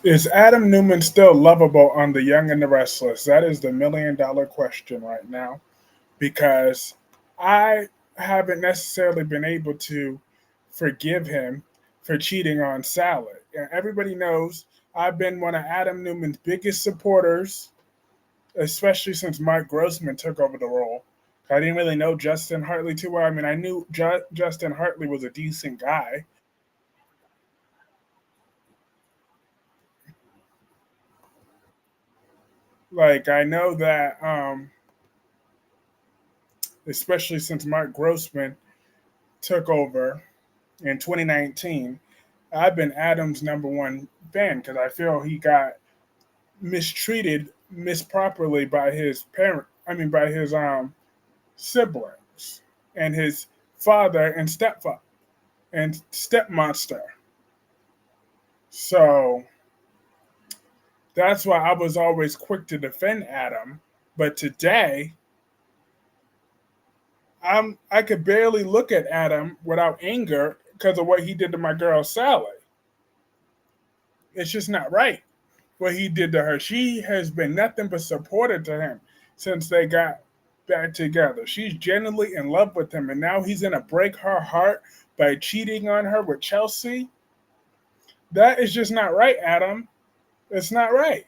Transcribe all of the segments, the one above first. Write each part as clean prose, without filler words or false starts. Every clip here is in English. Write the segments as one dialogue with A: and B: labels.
A: Is Adam Newman still lovable on The Young and the Restless? That is the $1 million question right now because I haven't necessarily been able to forgive him for cheating on Sally. And everybody knows I've been one of Adam Newman's biggest supporters, especially since Mike Grossman took over the role. I didn't really know Justin Hartley too well. I mean, I knew Justin Hartley was a decent guy. Like, I know that, especially since Mike Grossman took over in 2019, I've been Adam's number one fan because I feel he got mistreated misproperly by his parent. I mean, by his siblings and his father and stepfather and stepmonster. So that's why I was always quick to defend Adam. But today, I could barely look at Adam without anger because of what he did to my girl Sally. It's just not right what he did to her. She has been nothing but supportive to him since they got back together. She's genuinely in love with him, and now he's gonna break her heart by cheating on her with Chelsea. That is just not right, Adam. It's not right.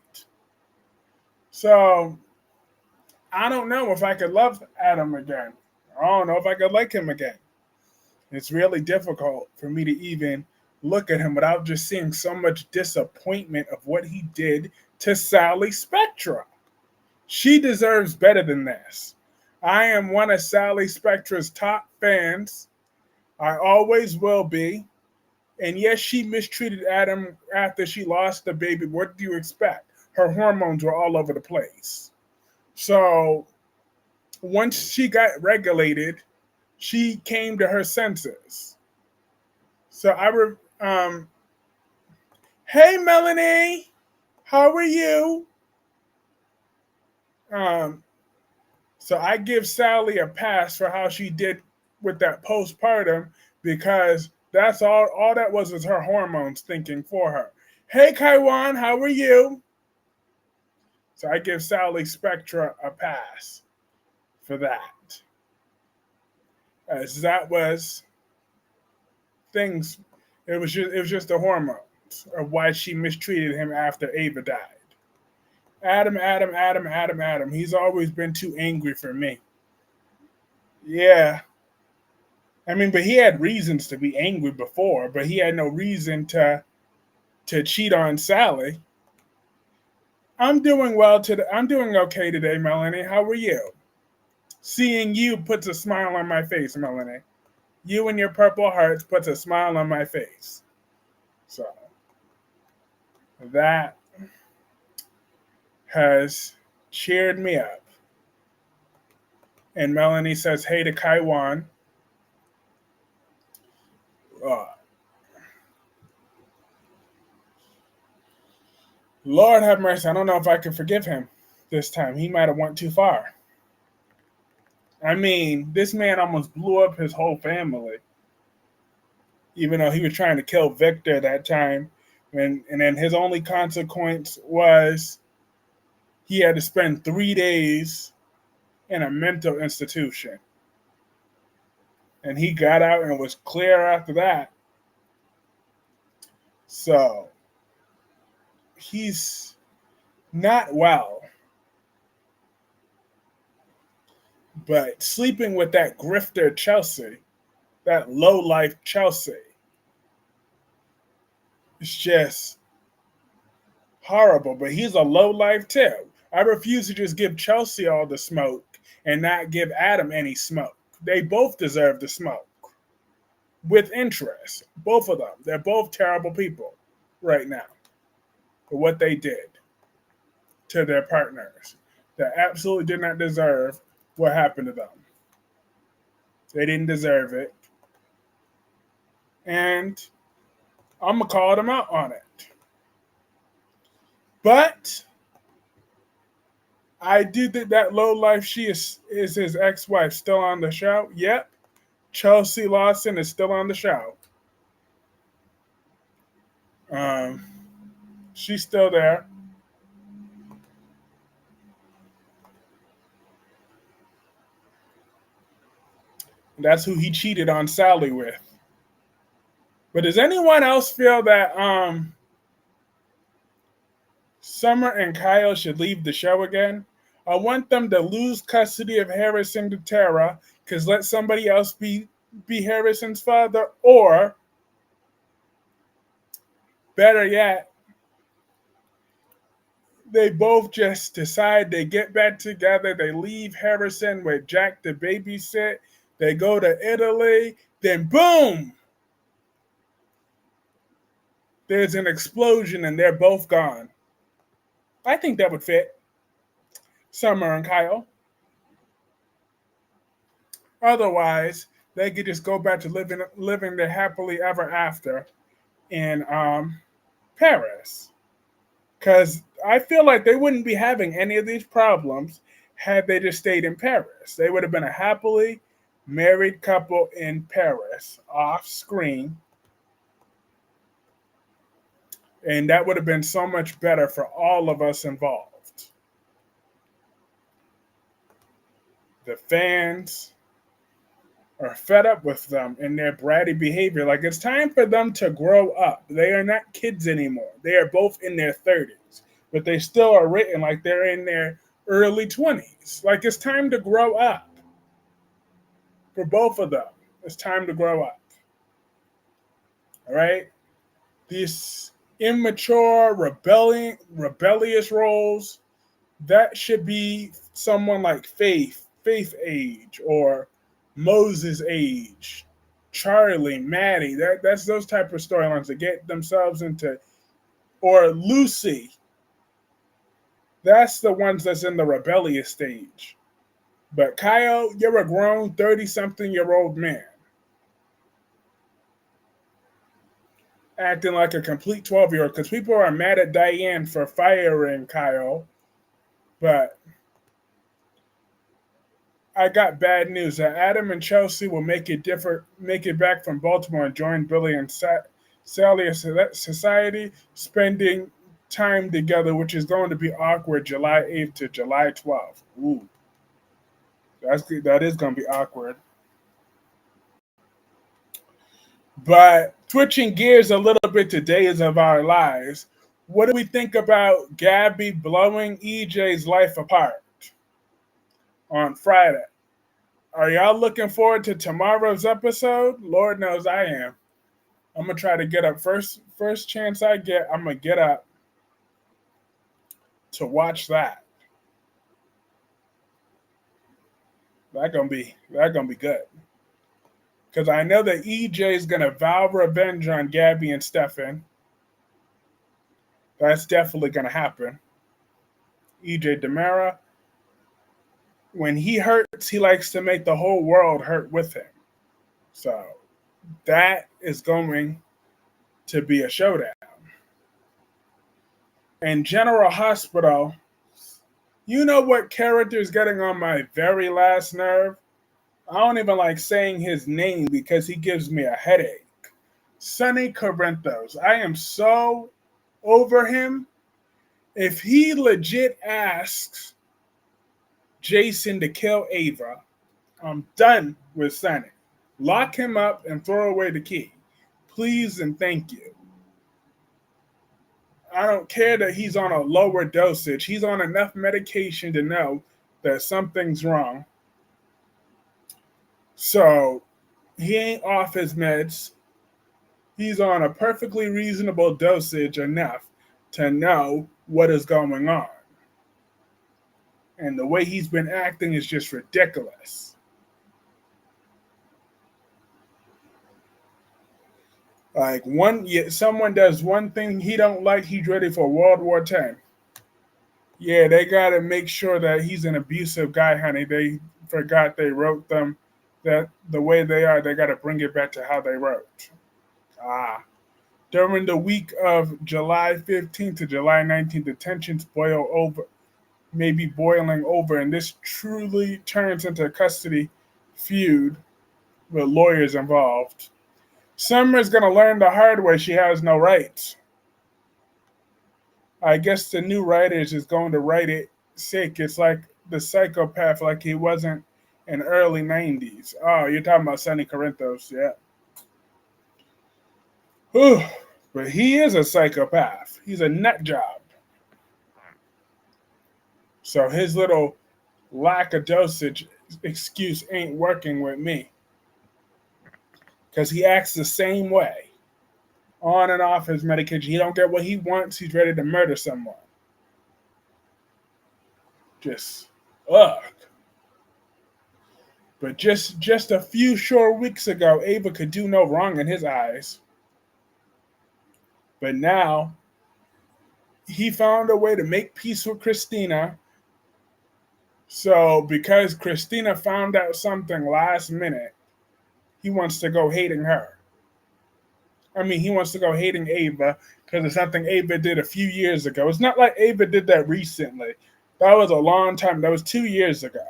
A: So I don't know if I could love Adam again. I don't know if I could like him again. It's really difficult for me to even look at him without just seeing so much disappointment of what he did to Sally Spectra. She deserves better than this. I am one of Sally Spectra's top fans. I always will be. And yes, she mistreated Adam after she lost the baby. What do you expect? Her hormones were all over the place. So once she got regulated, she came to her senses. So hey Melanie, how are you? Um, so I give Sally a pass for how she did with that postpartum because that's all that was her hormones thinking for her. Hey Kaiwan, how are you? So I give Sally Spectra a pass for that. As that was things it was just the hormones of why she mistreated him after Ava died. Adam, Adam, Adam, Adam, Adam. He's always been too angry for me. Yeah. I mean, but he had reasons to be angry before, but he had no reason to cheat on Sally. I'm doing well today. I'm doing okay today, Melanie. How are you? Seeing you puts a smile on my face, Melanie. You and your purple hearts puts a smile on my face. So that has cheered me up. And Melanie says, hey to Kaiwan. Uh, Lord have mercy. I don't know if I can forgive him this time. He might have went too far. I mean, this man almost blew up his whole family, even though he was trying to kill Victor that time. And then his only consequence was he had to spend 3 days in a mental institution. And he got out and was clear after that. So he's not well. But sleeping with that grifter Chelsea, that low life Chelsea, it's just horrible. But he's a low life too. I refuse to just give Chelsea all the smoke and not give Adam any smoke. They both deserve the smoke with interest. Both of them. They're both terrible people right now for what they did to their partners that absolutely did not deserve what happened to them. They didn't deserve it. And I'm going to call them out on it. But I do think that low life she is his ex-wife still on the show. Yep. Chelsea Lawson is still on the show. Um, She's still there. That's who he cheated on Sally with. But does anyone else feel that Summer and Kyle should leave the show again? I want them to lose custody of Harrison to Tara, because let somebody else be Harrison's father, or better yet, they both just decide they get back together, they leave Harrison with Jack to babysit, they go to Italy, then boom, there's an explosion and they're both gone. I think that would fit Summer and Kyle. Otherwise, they could just go back to living their happily ever after in Paris. Because I feel like they wouldn't be having any of these problems had they just stayed in Paris. They would have been a happily married couple in Paris, off screen, and that would have been so much better for all of us involved. The fans are fed up with them and their bratty behavior. Like, it's time for them to grow up. They are not kids anymore. They are both in their 30s, but they still are written like they're in their early 20s. Like, it's time to grow up for both of them. It's time to grow up. All right? These immature, rebellious roles, that should be someone like Faith age, or Moses age, Charlie, Maddie. That's those type of storylines that get themselves into, or Lucy. That's the ones that's in the rebellious stage. But Kyle, you're a grown 30-something-year-old man, acting like a complete 12-year-old, because people are mad at Diane for firing Kyle. But I got bad news that Adam and Chelsea will make it back from Baltimore and join Billy and Sally at Society, spending time together, which is going to be awkward July 8th to July 12th. Ooh, that is going to be awkward. But switching gears a little bit to Days of Our Lives, what do we think about Gabby blowing EJ's life apart on Friday? Are y'all looking forward to tomorrow's episode? Lord knows I am. I'm gonna try to get up first chance I get. I'm gonna get up to watch that. That gonna be good. Because I know that EJ is gonna vow revenge on Gabby and Stefan. That's definitely gonna happen. EJ Demara, when he hurts, he likes to make the whole world hurt with him. So that is going to be a showdown. And General Hospital, you know what character is getting on my very last nerve? I don't even like saying his name because he gives me a headache. Sonny Corinthos. I am so over him. If he legit asks Jason to kill Ava, I'm done with Sonny. Lock him up and throw away the key. Please and thank you. I don't care that he's on a lower dosage. He's on enough medication to know that something's wrong. So he ain't off his meds. He's on a perfectly reasonable dosage enough to know what is going on. And the way he's been acting is just ridiculous. Like, someone does one thing he don't like, he's ready for World War X. Yeah, they gotta make sure that he's an abusive guy, honey. They forgot they wrote them that the way they are, they gotta bring it back to how they wrote. During the week of July 15th to July 19th, the tensions may be boiling over, and this truly turns into a custody feud with lawyers involved. Summer's gonna learn the hard way she has no rights. I guess the new writers is going to write it sick. It's like the psychopath, like he wasn't in early '90s. Oh, you're talking about Sonny Corinthos, yeah. Whew. But he is a psychopath. He's a nut job. So his little lack of dosage excuse ain't working with me because he acts the same way on and off his medication. He don't get what he wants. He's ready to murder someone. Just ugh. But just a few short weeks ago, Ava could do no wrong in his eyes. But now he found a way to make peace with Christina. So because Christina found out something last minute, he wants to go hating her. I mean, he wants to go hating Ava because it's something Ava did a few years ago. It's not like Ava did that recently. That was a long time. That was 2 years ago.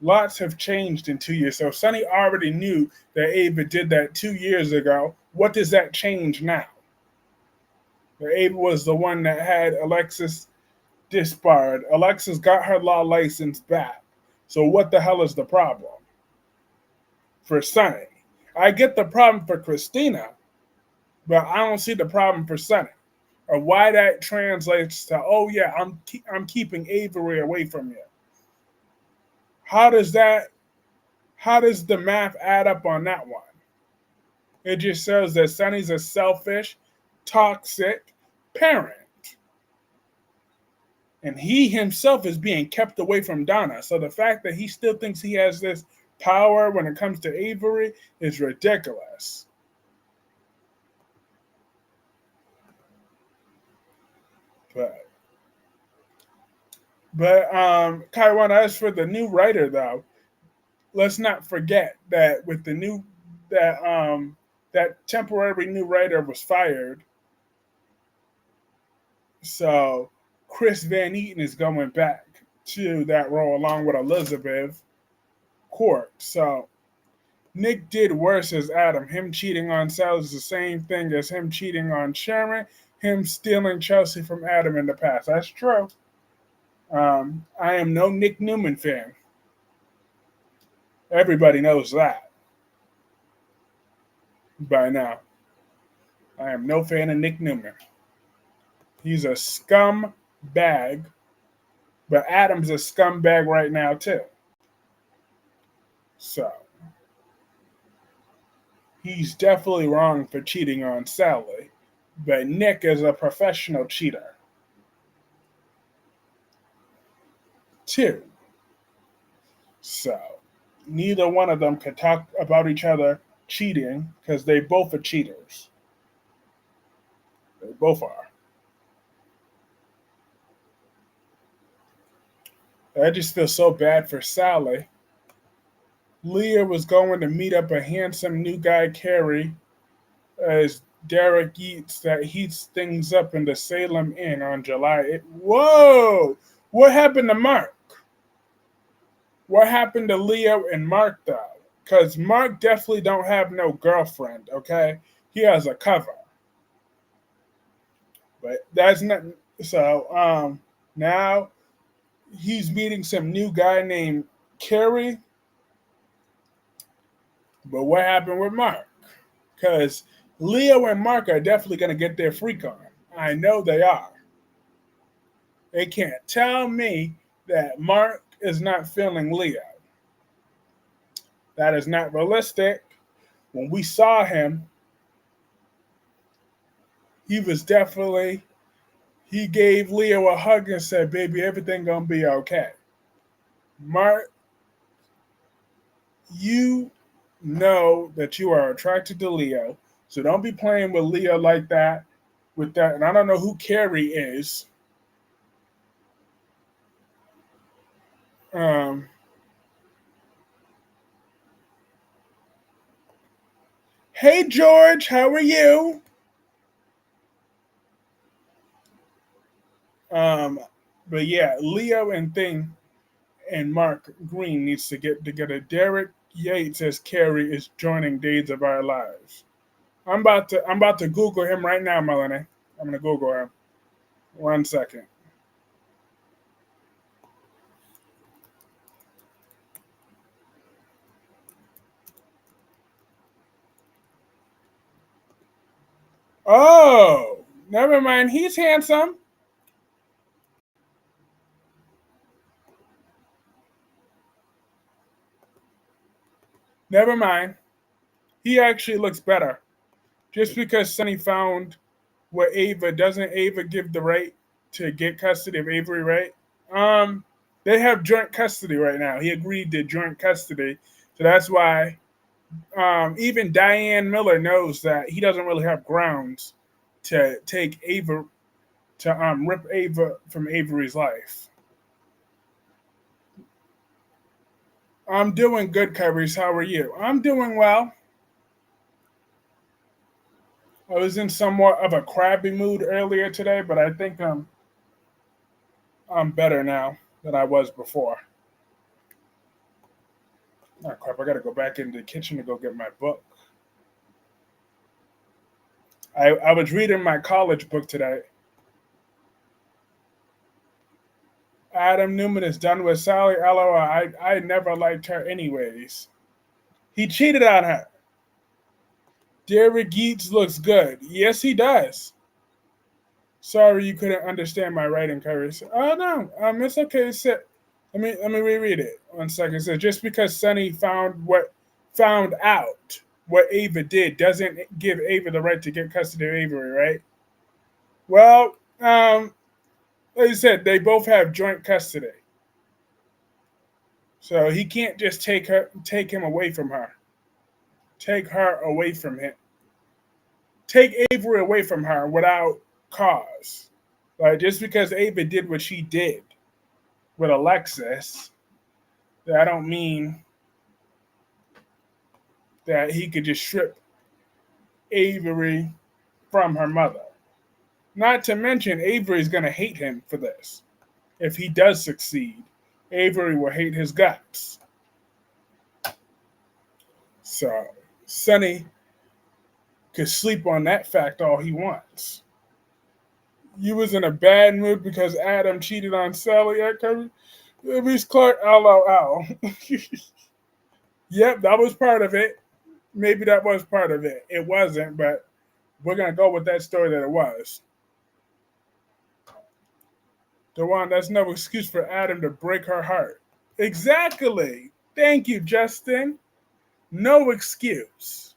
A: Lots have changed in 2 years. So Sonny already knew that Ava did that 2 years ago. What does that change now? That Ava was the one that had Alexis disbarred. Alexis got her law license back. So what the hell is the problem for Sonny? I get the problem for Christina, but I don't see the problem for Sonny or why that translates to, oh yeah, I'm keeping Avery away from you. How does the math add up on that one? It just shows that Sonny's a selfish, toxic parent. And he himself is being kept away from Donna. So the fact that he still thinks he has this power when it comes to Avery is ridiculous. But Kaiwan, as for the new writer though, let's not forget that with the new that temporary new writer was fired. So Chris Van Eaton is going back to that role along with Elizabeth Court. So Nick did worse as Adam. Him cheating on Sal is the same thing as him cheating on Sharon, him stealing Chelsea from Adam in the past. That's true. I am no Nick Newman fan. Everybody knows that by now. I am no fan of Nick Newman. He's a scum bag, but Adam's a scumbag right now too. So he's definitely wrong for cheating on Sally, but Nick is a professional cheater. Too. So neither one of them could talk about each other cheating because they both are cheaters. They both are. I just feel so bad for Sally. Leah was going to meet up a handsome new guy, Carrie, as Derek eats that heats things up in the Salem Inn on July 8th. Whoa! What happened to Mark? What happened to Leo and Mark though? Because Mark definitely don't have no girlfriend, okay? He has a cover. But that's not so now he's meeting some new guy named Kerry. But what happened with Mark? Because Leo and Mark are definitely gonna get their freak on. I know they are. They can't tell me that Mark is not feeling Leo. That is not realistic. When we saw him, he was definitely he gave Leo a hug and said, "Baby, everything gonna be okay." Mark, you know that you are attracted to Leo, so don't be playing with Leo like that. With that, and I don't know who Carrie is. Um, hey George, how are you? Um, but yeah, Leo and Mark Green needs to get together. Derek Yates as Carrie is joining Days of Our Lives. I'm about to Google him right now, Melanie. I'm gonna Google him. One second. Oh, never mind. He's handsome. Never mind. He actually looks better. Just because Sonny found what Ava doesn't Ava give the right to get custody of Avery, right? Um, they have joint custody right now. He agreed to joint custody, so that's why even Diane Miller knows that he doesn't really have grounds to take Ava to rip Ava from Avery's life. I'm doing good, Kyrie's. How are you? I'm doing well. I was in somewhat of a crabby mood earlier today, but I think I'm better now than I was before. Oh crap! I gotta go back into the kitchen to go get my book. I was reading my college book today. Adam Newman is done with Sally. LOL. I never liked her anyways. He cheated on her. Derek Yeats looks good. Yes, he does. Sorry you couldn't understand my writing, Curtis. Oh no, it's okay. Let me reread it. 1 second. It says just because Sonny found out what Ava did doesn't give Ava the right to get custody of Avery, right? Well, like I said, they both have joint custody, so he can't just take him away from her, take her away from him, take Avery away from her without cause. Like just because Ava did what she did with Alexis, that I don't mean that he could just strip Avery from her mother. Not to mention, Avery's going to hate him for this. If he does succeed, Avery will hate his guts. So, Sonny could sleep on that fact all he wants. You was in a bad mood because Adam cheated on Sally at Kirby. Reese Clark, LOL. Yep, that was part of it. Maybe that was part of it. It wasn't, but we're going to go with that story that it was. Dewan, that's no excuse for Adam to break her heart. Exactly. Thank you, Justin. No excuse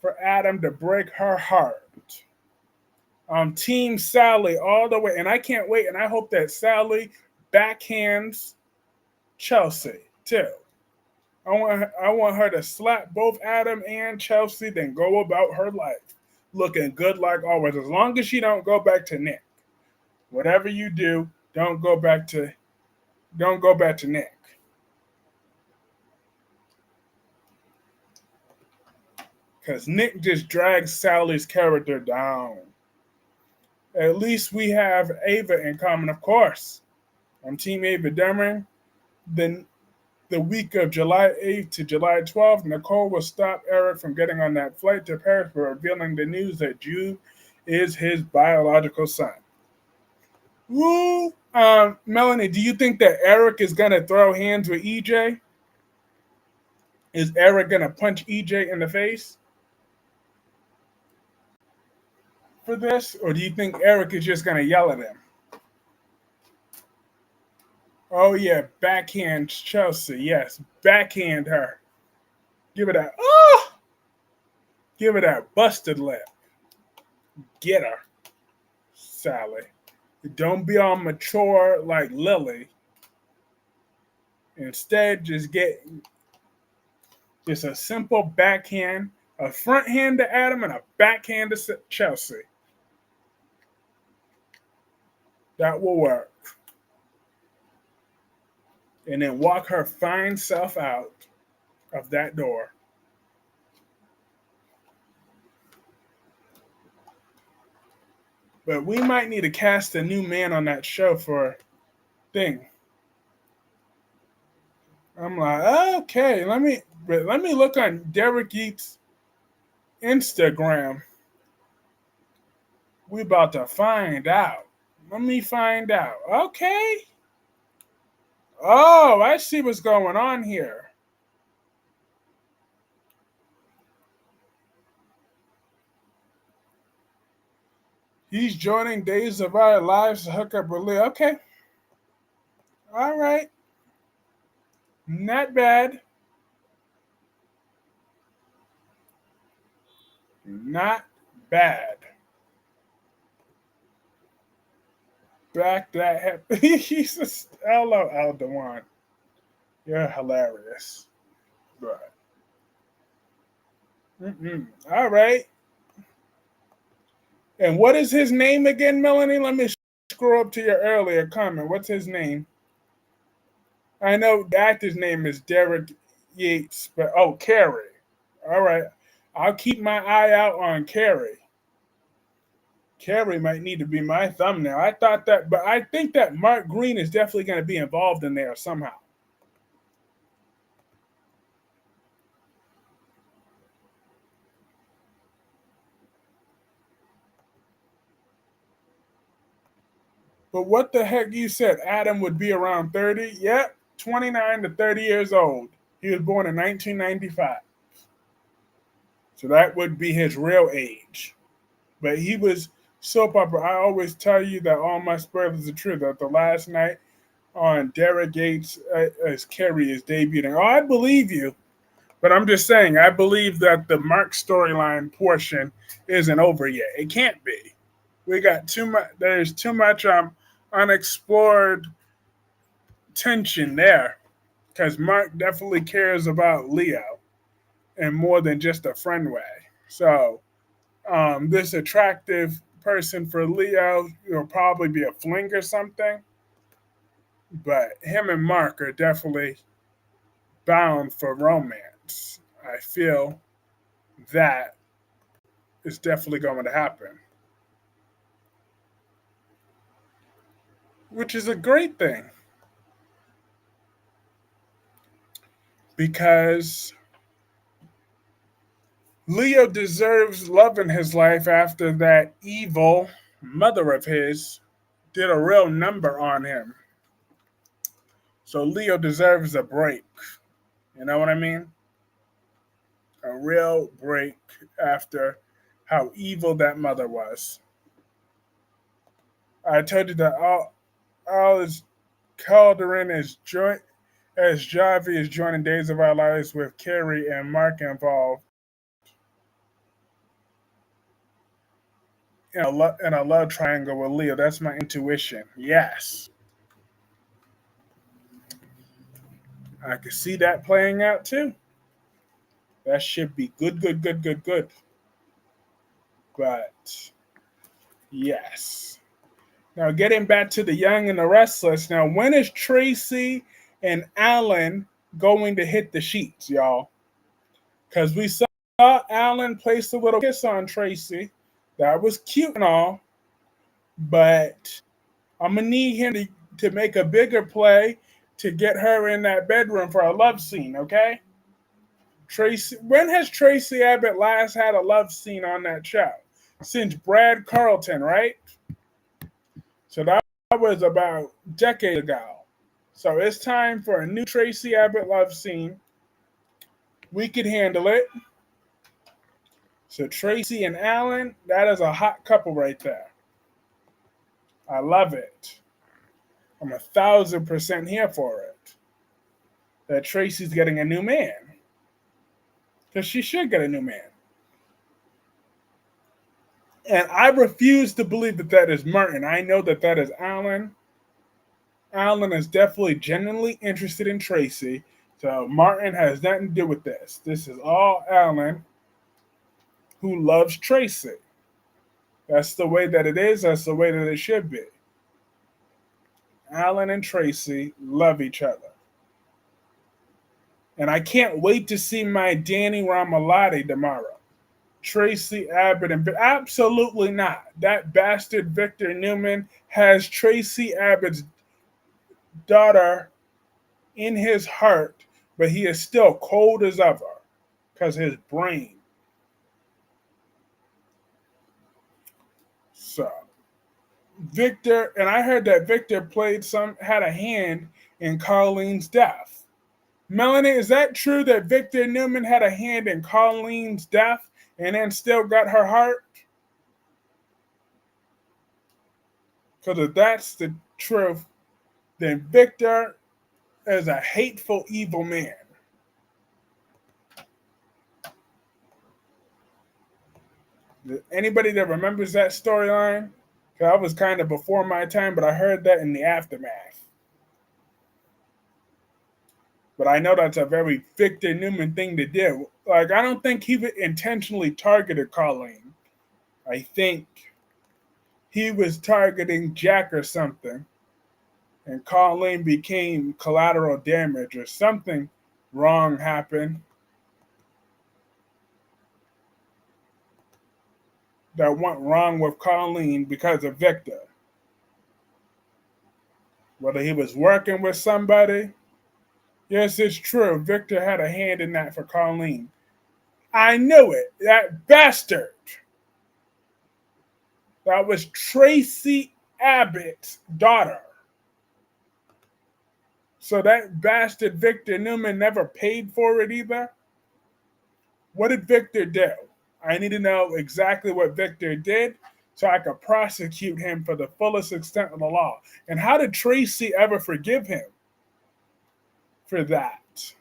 A: for Adam to break her heart. Team Sally all the way. And I can't wait. And I hope that Sally backhands Chelsea too. I want her to slap both Adam and Chelsea, then go about her life looking good like always. As long as she don't go back to Nick. Whatever you do, don't go back to Nick. Because Nick just drags Sally's character down. At least we have Ava in common, of course. I'm Team Ava Demering. Then the week of July 8th to July 12th, Nicole will stop Eric from getting on that flight to Paris for revealing the news that Jude is his biological son. Woo! Melanie, do you think that Eric is going to throw hands with EJ? Is Eric going to punch EJ in the face for this? Or do you think Eric is just going to yell at him? Oh, yeah, backhand Chelsea. Yes, backhand her. Give it that. Oh! Give it that busted lip. Get her, Sally. Don't be all mature like Lily. Instead, just get just a simple backhand, a front hand to Adam, and a backhand to Chelsea. That will work. And then walk her fine self out of that door. But we might need to cast a new man on that show for thing. I'm like, okay, let me look on Derek Yeats' Instagram. We about to find out. Let me find out. Okay. Oh, I see what's going on here. He's joining Days of Our Lives to hook up with Leo. Okay. All right. Not bad. Not bad. Back that head. He's just, hello, Aldewan. You're hilarious. But, all right. And what is his name again, Melanie? Let me scroll up to your earlier comment. What's his name? I know the actor's name is Derek Yates, but oh, Carrie. All right. I'll keep my eye out on Carrie. Carrie might need to be my thumbnail. I thought that, but I think that Mark Green is definitely going to be involved in there somehow. But what the heck you said? Adam would be around 30? Yep, 29 to 30 years old. He was born in 1995. So that would be his real age. But he was soap opera. I always tell you that all my spoilers are true. That the last night on Derek Yates as Carrie is debuting. Oh, I believe you. But I'm just saying, I believe that the Mark storyline portion isn't over yet. It can't be. We got too much. There's too much unexplored tension there because Mark definitely cares about Leo and more than just a friend way. So this attractive person for Leo will probably be a fling or something. But him and Mark are definitely bound for romance. I feel that is definitely going to happen, which is a great thing because Leo deserves love in his life after that evil mother of his did a real number on him. So Leo deserves a break. You know what I mean? A real break after how evil that mother was. I told you that all is Calderon as Javi is joining Days of Our Lives with Carrie and Mark involved in a love triangle with Leo. That's my intuition. Yes. I could see that playing out too. That should be good, good, good, good, good. But yes. Now getting back to the Young and the Restless. Now when is Tracy and Alan going to hit the sheets, y'all? Because we saw Alan place a little kiss on Tracy. That was cute and all, but I'm gonna need him to make a bigger play to get her in that bedroom for a love scene, okay? Tracy, when has Tracy Abbott last had a love scene on that show? Since Brad Carlton, right? So that was about a decade ago. So it's time for a new Tracy Abbott love scene. We could handle it. So Tracy and Alan, that is a hot couple right there. I love it. I'm 1,000% here for it. That Tracy's getting a new man. Because she should get a new man. And I refuse to believe that that is Martin. I know that that is Alan. Alan is definitely genuinely interested in Tracy. So Martin has nothing to do with this. This is all Alan who loves Tracy. That's the way that it is. That's the way that it should be. Alan and Tracy love each other. And I can't wait to see my Danny Ramalotti tomorrow. Tracy Abbott and absolutely not. That bastard Victor Newman has Tracy Abbott's daughter in his heart, but he is still cold as ever because his brain. So Victor, and I heard that Victor had a hand in Colleen's death. Melanie, is that true that Victor Newman had a hand in Colleen's death and then still got her heart? Because if that's the truth, then Victor is a hateful, evil man. Anybody that remembers that storyline? I was kind of before my time, but I heard that in the aftermath. But I know that's a very Victor Newman thing to do. Like, I don't think he intentionally targeted Colleen. I think he was targeting Jack or something, and Colleen became collateral damage or something wrong happened that went wrong with Colleen because of Victor. Whether he was working with somebody. Yes, it's true. Victor had a hand in that for Colleen. I knew it. That bastard. That was Tracy Abbott's daughter. So that bastard Victor Newman never paid for it either? What did Victor do? I need to know exactly what Victor did so I could prosecute him for the fullest extent of the law. And how did Tracy ever forgive him for that?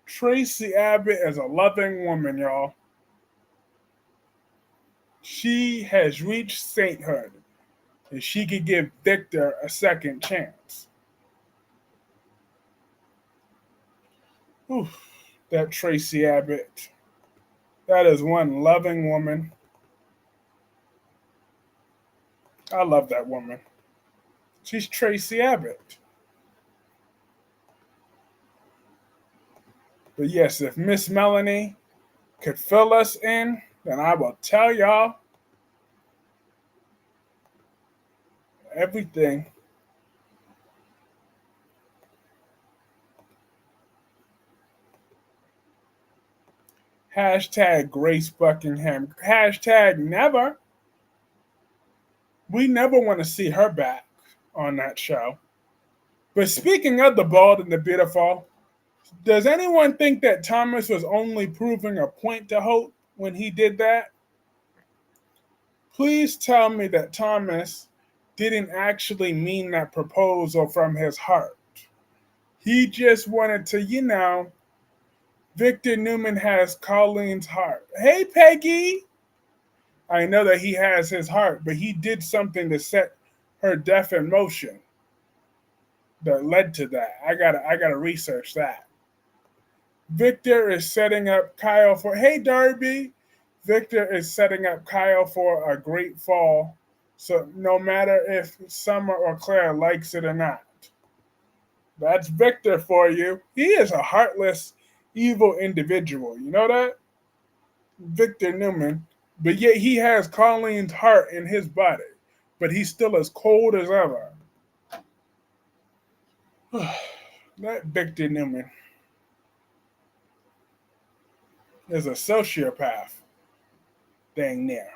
A: Tracy Abbott is a loving woman, y'all. She has reached sainthood, and she could give Victor a second chance. Oof, that Tracy Abbott. That is one loving woman. I love that woman. She's Tracy Abbott. But yes, if Miss Melanie could fill us in, then I will tell y'all everything. Hashtag Grace Buckingham. Hashtag never. We never want to see her back on that show. But speaking of the bald and the beautiful, does anyone think that Thomas was only proving a point to Hope when he did that? Please tell me that Thomas didn't actually mean that proposal from his heart. He just wanted to, Victor Newman has Colleen's heart. Hey, Peggy! I know that he has his heart, but he did something to set her death in motion that led to that. I gotta research that. Victor is setting up Kyle for hey Darby. Victor is setting up Kyle for a great fall. So no matter if Summer or Claire likes it or not. That's Victor for you. He is a heartless, evil individual. You know that? Victor Newman. But yet he has Colleen's heart in his body. But he's still as cold as ever. That Victor Newman is a sociopath. Dang near.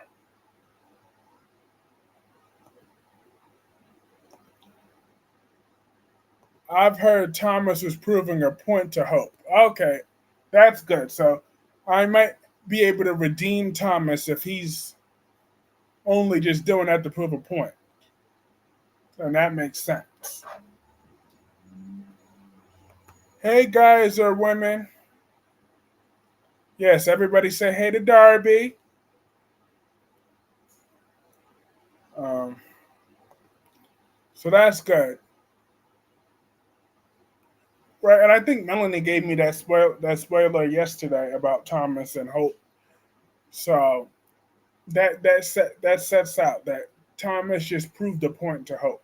A: I've heard Thomas was proving a point to Hope. Okay, that's good. So I might be able to redeem Thomas if he's only just doing that to prove a point. And that makes sense. Hey, guys or women. Yes, everybody say hey to Darby. Um, so that's good. Right, and I think Melanie gave me that spoiler yesterday about Thomas and Hope. So that sets out that Thomas just proved a point to Hope.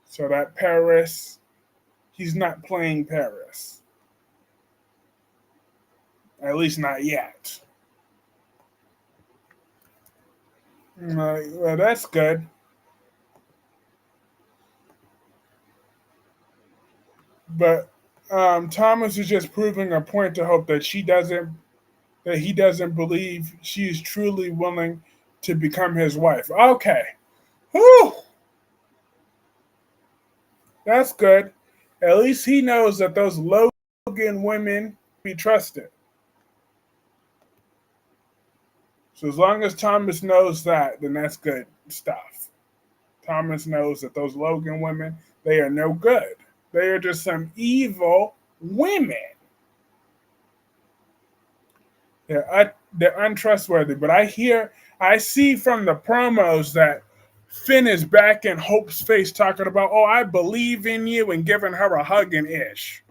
A: So that Paris, he's not playing Paris. At least not yet. Well, that's good. But Thomas is just proving a point to Hope that he doesn't believe she is truly willing to become his wife. Okay. Whew, that's good. At least he knows that those Logan women be trusted. So as long as Thomas knows that, then that's good stuff. Thomas knows that those Logan women, they are no good. They are just some evil women. They're untrustworthy. But I see from the promos that Finn is back in Hope's face talking about, oh, I believe in you, and giving her a hug and ish.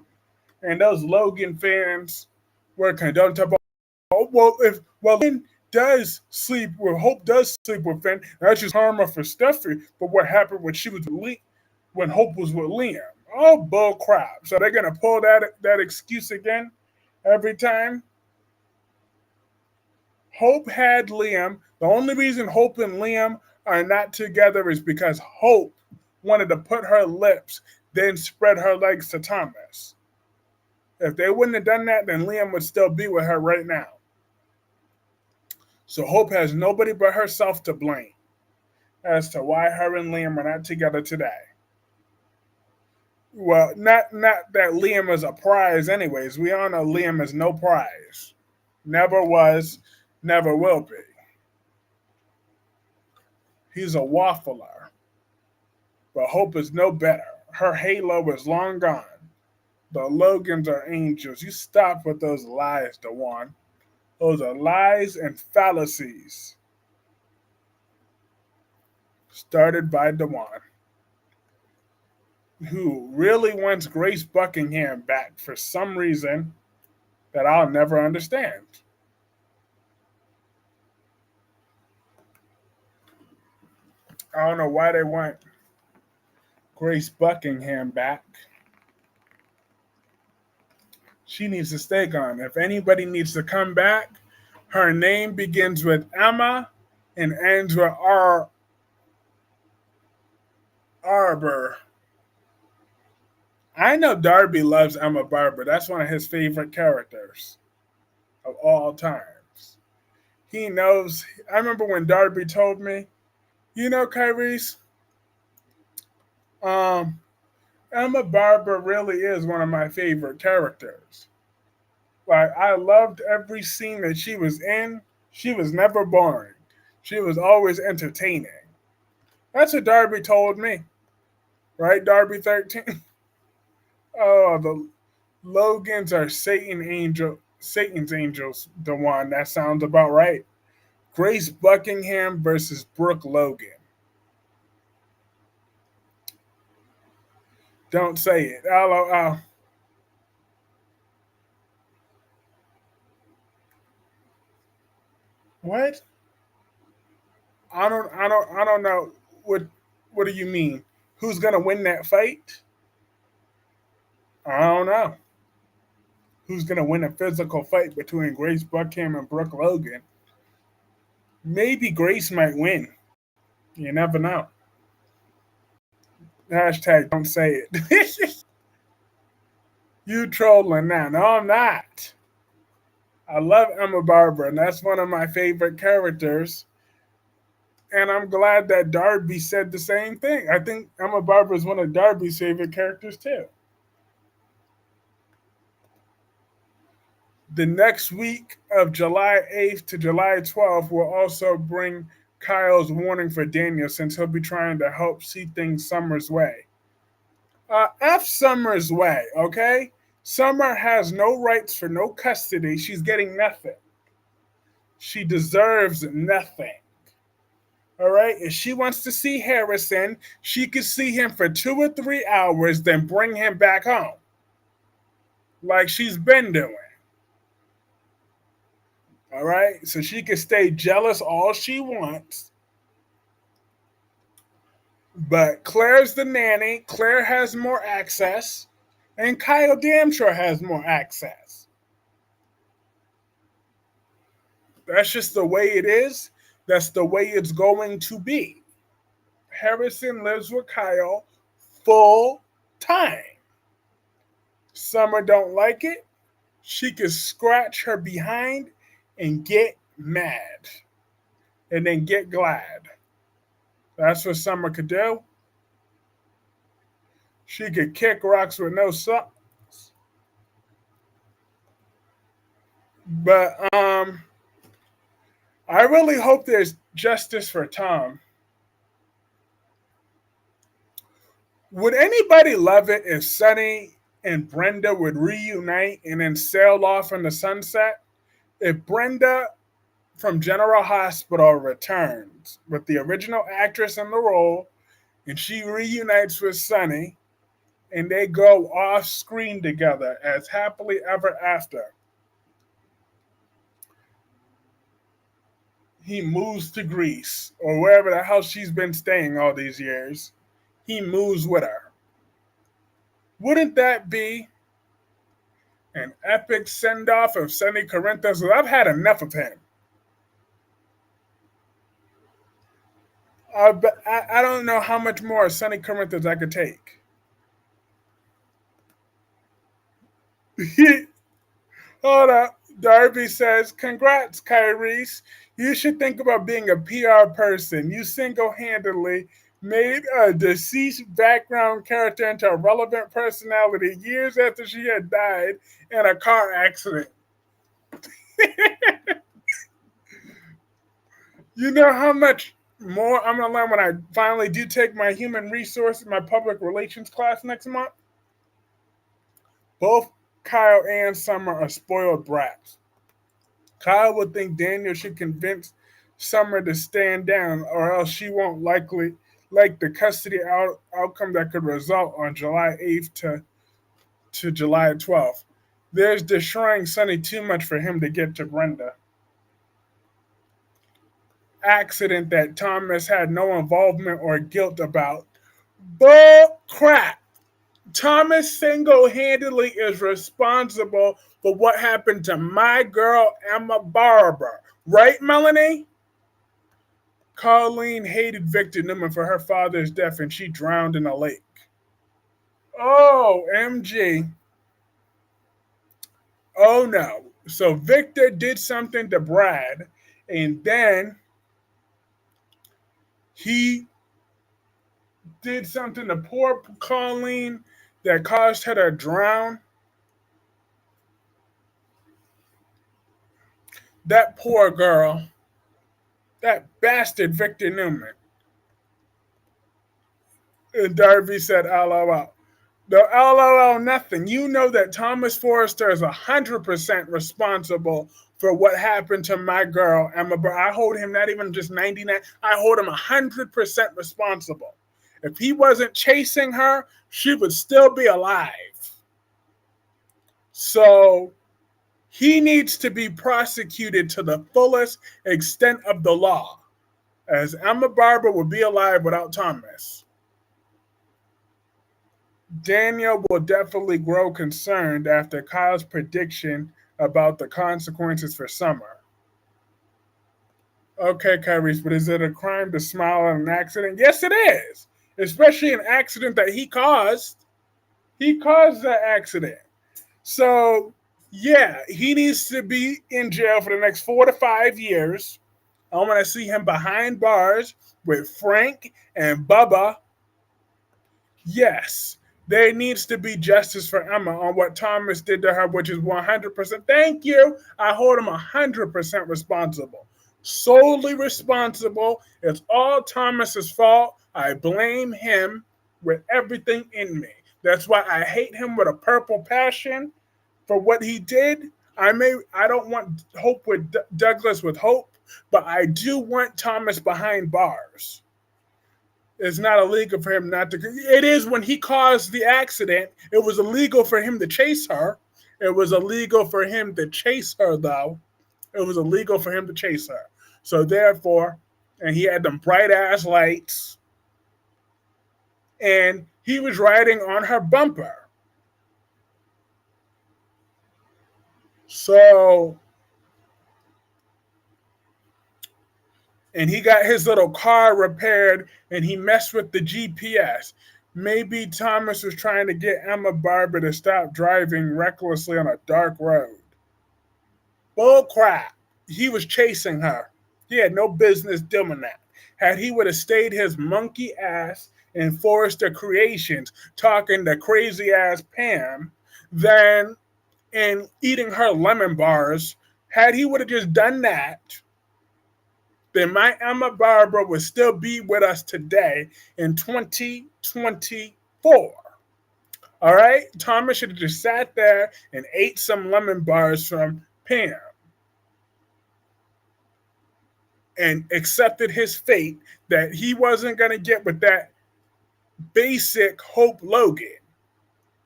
A: And those Logan fans were condemned about, oh, well, Finn does sleep with Hope does sleep with Finn. That's just karma for Steffi. But what happened when she was when Hope was with Liam? Oh, bull crap! So they're gonna pull that excuse again every time. Hope had Liam. The only reason Hope and Liam are not together is because Hope wanted to put her lips, then spread her legs to Thomas. If they wouldn't have done that, then Liam would still be with her right now. So Hope has nobody but herself to blame as to why her and Liam are not together today. Well, not that Liam is a prize, anyways. We all know Liam is no prize. Never was, never will be. He's a waffler. But Hope is no better. Her halo is long gone. The Logans are angels. You stop with those lies, Dewan. Those are lies and fallacies. Started by Dewan, who really wants Grace Buckingham back for some reason that I'll never understand. I don't know why they want Grace Buckingham back. She needs to stay gone. If anybody needs to come back, her name begins with Emma and ends with Arbor. I know Darby loves Emma Barber. That's one of his favorite characters of all times. He knows. I remember when Darby told me, you know, Kyrie's, um, Emma Barber really is one of my favorite characters. Like, I loved every scene that she was in. She was never boring. She was always entertaining. That's what Darby told me. Right, Darby 13? Oh, the Logans are Satan's angels, the one. That sounds about right. Grace Buckingham versus Brooke Logan. Don't say it. What? I don't know. What do you mean? Who's gonna win that fight? I don't know. Who's gonna win a physical fight between Grace Buckingham and Brooke Logan? Maybe Grace might win. You never know. Hashtag don't say it. You trolling now. No, I'm not. I love Emma Barber, and that's one of my favorite characters. And I'm glad that Darby said the same thing. I think Emma Barber is one of Darby's favorite characters too. The next week of July 8th to July 12th will also bring Kyle's warning for Daniel since he'll be trying to help see things Summer's way. F Summer's way, okay? Summer has no rights for no custody. She's getting nothing. She deserves nothing. All right? If she wants to see Harrison, she could see him for 2 or 3 hours, then bring him back home. Like she's been doing. All right? So she can stay jealous all she wants. But Claire's the nanny. Claire has more access. And Kyle damn sure has more access. That's just the way it is. That's the way it's going to be. Harrison lives with Kyle full time. Summer don't like it. She can scratch her behind and get mad. and then get glad. That's what Summer could do. She could kick rocks with no socks. But I really hope there's justice for Tom. Would anybody love it if Sunny and Brenda would reunite and then sail off in the sunset? If Brenda from General Hospital returns with the original actress in the role and she reunites with Sunny and they go off screen together as happily ever after. He moves to Greece or wherever the hell she's been staying all these years. He moves with her. Wouldn't that be an epic send off of Sonny Corinthos? I've had enough of him. I don't know how much more Sonny Corinthos I could take. Hold up. Darby says, "Congrats, Kyrese. You should think about being a PR person. You single handedly made a deceased background character into a relevant personality years after she had died in a car accident." You know how much more I'm going to learn when I finally do take my human resource, my public relations class next month? Both Kyle and Summer are spoiled brats. Kyle would think Daniel should convince Summer to stand down, or else she won't likely like the custody outcome that could result on July 8th to July 12th. There's destroying Sunny too much for him to get to Brenda. Accident that Thomas had no involvement or guilt about. Bull crap. Thomas single handedly is responsible for what happened to my girl, Emma Barber. Right, Melanie? Colleen hated Victor Newman for her father's death and she drowned in a lake. Oh, MG. Oh no. So Victor did something to Brad and then he did something to poor Colleen that caused her to drown. That poor girl. That bastard Victor Newman. And Darby said, LOL. No, LOL, nothing. You know that Thomas Forrester is 100% responsible for what happened to my girl, Emma. But I hold him not even just 99. I hold him 100% responsible. If he wasn't chasing her, she would still be alive. So he needs to be prosecuted to the fullest extent of the law, as Emma Barber would be alive without Thomas. Daniel will definitely grow concerned after Kyle's prediction about the consequences for Summer. Okay, Kyrese, but is it a crime to smile at an accident? Yes, it is. Especially an accident that he caused. He caused that accident. So, yeah, he needs to be in jail for the next 4 to 5 years. I want to see him behind bars with Frank and Bubba. Yes, there needs to be justice for Emma on what Thomas did to her, which is 100%. Thank you. I hold him 100% responsible. Solely responsible. It's all Thomas's fault. I blame him with everything in me. That's why I hate him with a purple passion for what he did. I don't want Hope with Douglas with Hope, but I do want Thomas behind bars. It's not illegal for him not to. It is when he caused the accident. It was illegal for him to chase her. It was illegal for him to chase her, though. It was illegal for him to chase her. So therefore, and he had them bright ass lights, and he was riding on her bumper. So, and he got his little car repaired, and he messed with the GPS. Maybe Thomas was trying to get Emma Barber to stop driving recklessly on a dark road. Bull crap. He was chasing her. He had no business doing that. Had he would have stayed his monkey ass in Forrester Creations talking to crazy ass Pam, then and eating her lemon bars, had he would have just done that, then my Emma Barbara would still be with us today in 2024. All right? Thomas should have just sat there and ate some lemon bars from Pam and accepted his fate that he wasn't going to get with that basic Hope Logan,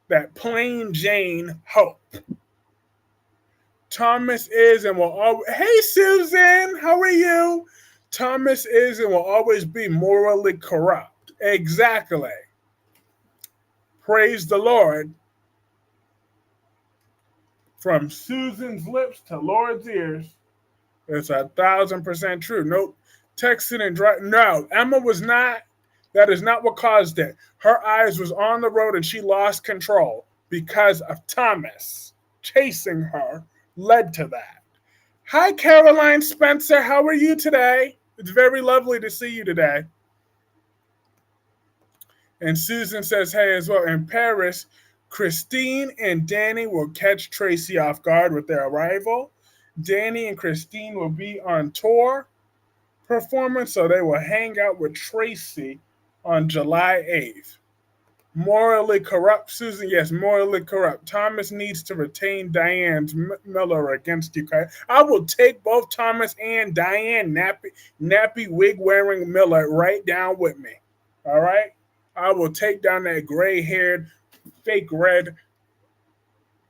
A: that plain Jane Hope. Thomas is and will always, hey Susan, how are you? Thomas is and will always be morally corrupt. Exactly. Praise the Lord. From Susan's lips to Lord's ears. It's 1,000% true. Nope. Texting and driving. No, Emma was not. That is not what caused it. Her eyes was on the road and she lost control because of Thomas chasing her led to that. Hi, Caroline Spencer. How are you today? It's very lovely to see you today. And Susan says, hey, as well. In Paris, Christine and Danny will catch Tracy off guard with their arrival. Danny and Christine will be on tour performance, so they will hang out with Tracy on July 8th. Morally corrupt, Susan, yes, morally corrupt. Thomas needs to retain Diane's Miller against you. I will take both Thomas and Diane nappy wig wearing Miller right down with me. All right? I will take down that gray haired, fake red,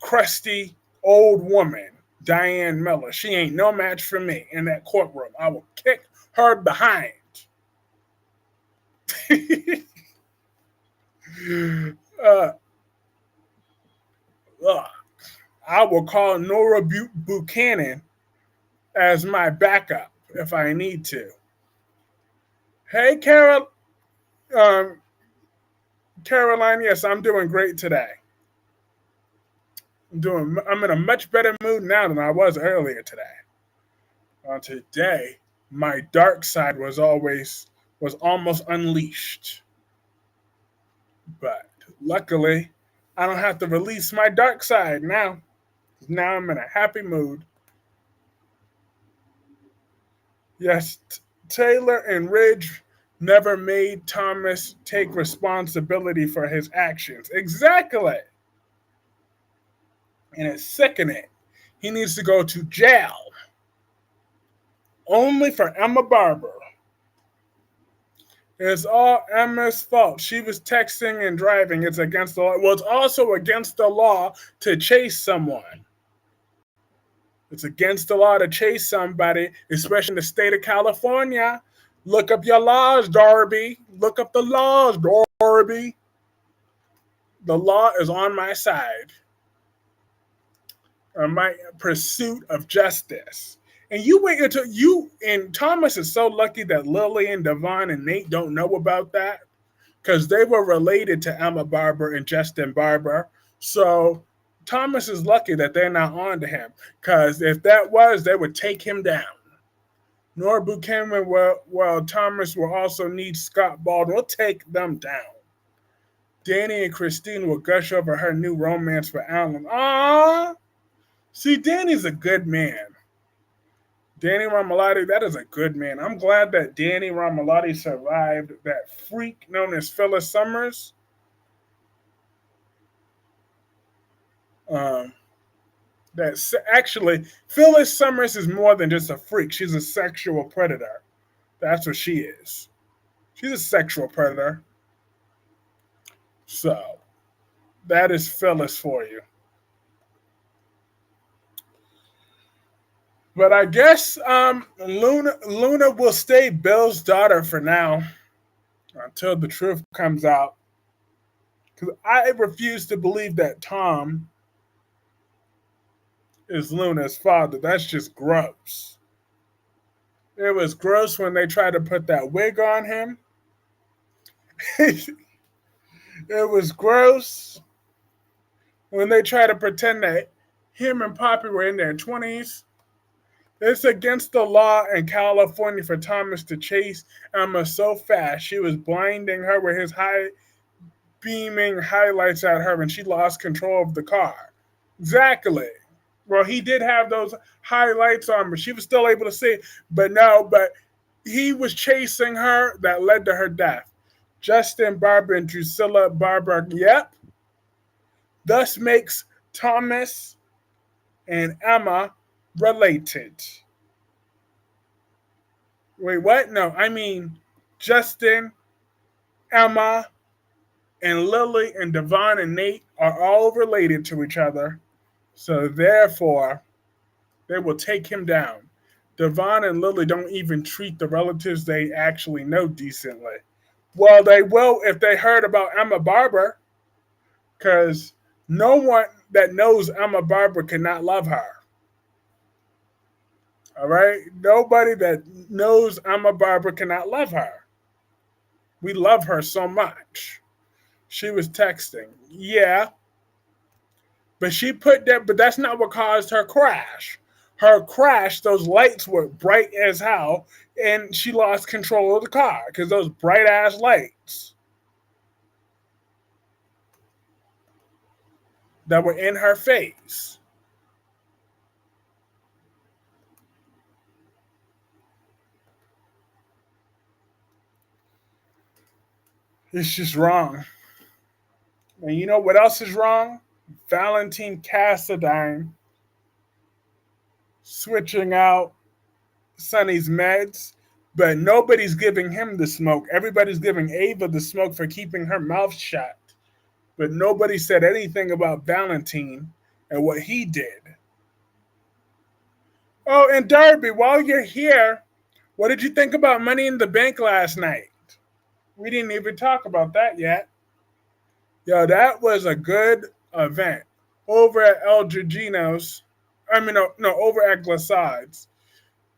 A: crusty old woman, Diane Miller. She ain't no match for me in that courtroom. I will kick her behind. uh, I will call Nora Buchanan as my backup if I need to. Hey, um, Caroline. Yes, I'm doing great today. I'm in a much better mood now than I was earlier today. Today, my dark side was almost unleashed. But luckily, I don't have to release my dark side now. Now I'm in a happy mood. Yes, Taylor and Ridge never made Thomas take responsibility for his actions. Exactly. And it's sickening. He needs to go to jail. Only for Emma Barber. It's all Emma's fault. She was texting and driving. It's against the law. Well, it's also against the law to chase someone. It's against the law to chase somebody, especially in the state of California. Look up your laws, Darby. Look up the laws, Darby. The law is on my side. On my pursuit of justice. And you wait until and Thomas is so lucky that Lily and Devon and Nate don't know about that because they were related to Emma Barber and Justin Barber. So Thomas is lucky that they're not on to him because if that was, they would take him down. Nora Buchanan, well, Thomas will also need Scott Baldwin. We'll take them down. Danny and Christine will gush over her new romance for Alan. Ah, see, Danny's a good man. Danny Ramalotti, that is a good man. I'm glad that Danny Ramalotti survived that freak known as Phyllis Summers. That's actually Phyllis Summers is more than just a freak. She's a sexual predator. That's what she is. She's a sexual predator. So that is Phyllis for you. But I guess Luna will stay Bill's daughter for now until the truth comes out. Because I refuse to believe that Tom is Luna's father. That's just gross. It was gross when they tried to put that wig on him. It was gross when they tried to pretend that him and Poppy were in their 20s. It's against the law in California for Thomas to chase Emma so fast she was blinding her with his high beaming highlights at her and she lost control of the car. Exactly. Well, he did have those highlights on, but she was still able to see. But no, but he was chasing her that led to her death. Justin Barber and Drusilla Barber, yep, thus makes Thomas and Emma related. Wait, what? No, I mean Justin, Emma, and Lily and Devon and Nate are all related to each other. So therefore, they will take him down. Devon and Lily don't even treat the relatives they actually know decently. Well, they will if they heard about Emma Barber, because no one that knows Emma Barber cannot love her. All right? Nobody that knows Emma Barber cannot love her. We love her so much. She was texting. Yeah, but she put that, but that's not what caused her crash. Her crash, those lights were bright as hell, and she lost control of the car because those bright ass lights that were in her face. It's just wrong. And you know what else is wrong? Valentine Cassadine switching out Sonny's meds, but nobody's giving him the smoke. Everybody's giving Ava the smoke for keeping her mouth shut. But nobody said anything about Valentine and what he did. Oh, and Darby, while you're here, what did you think about Money in the Bank last night? We didn't even talk about that yet. Yo, that was a good event. Over at El Giorgino's, no, over at Glacide's,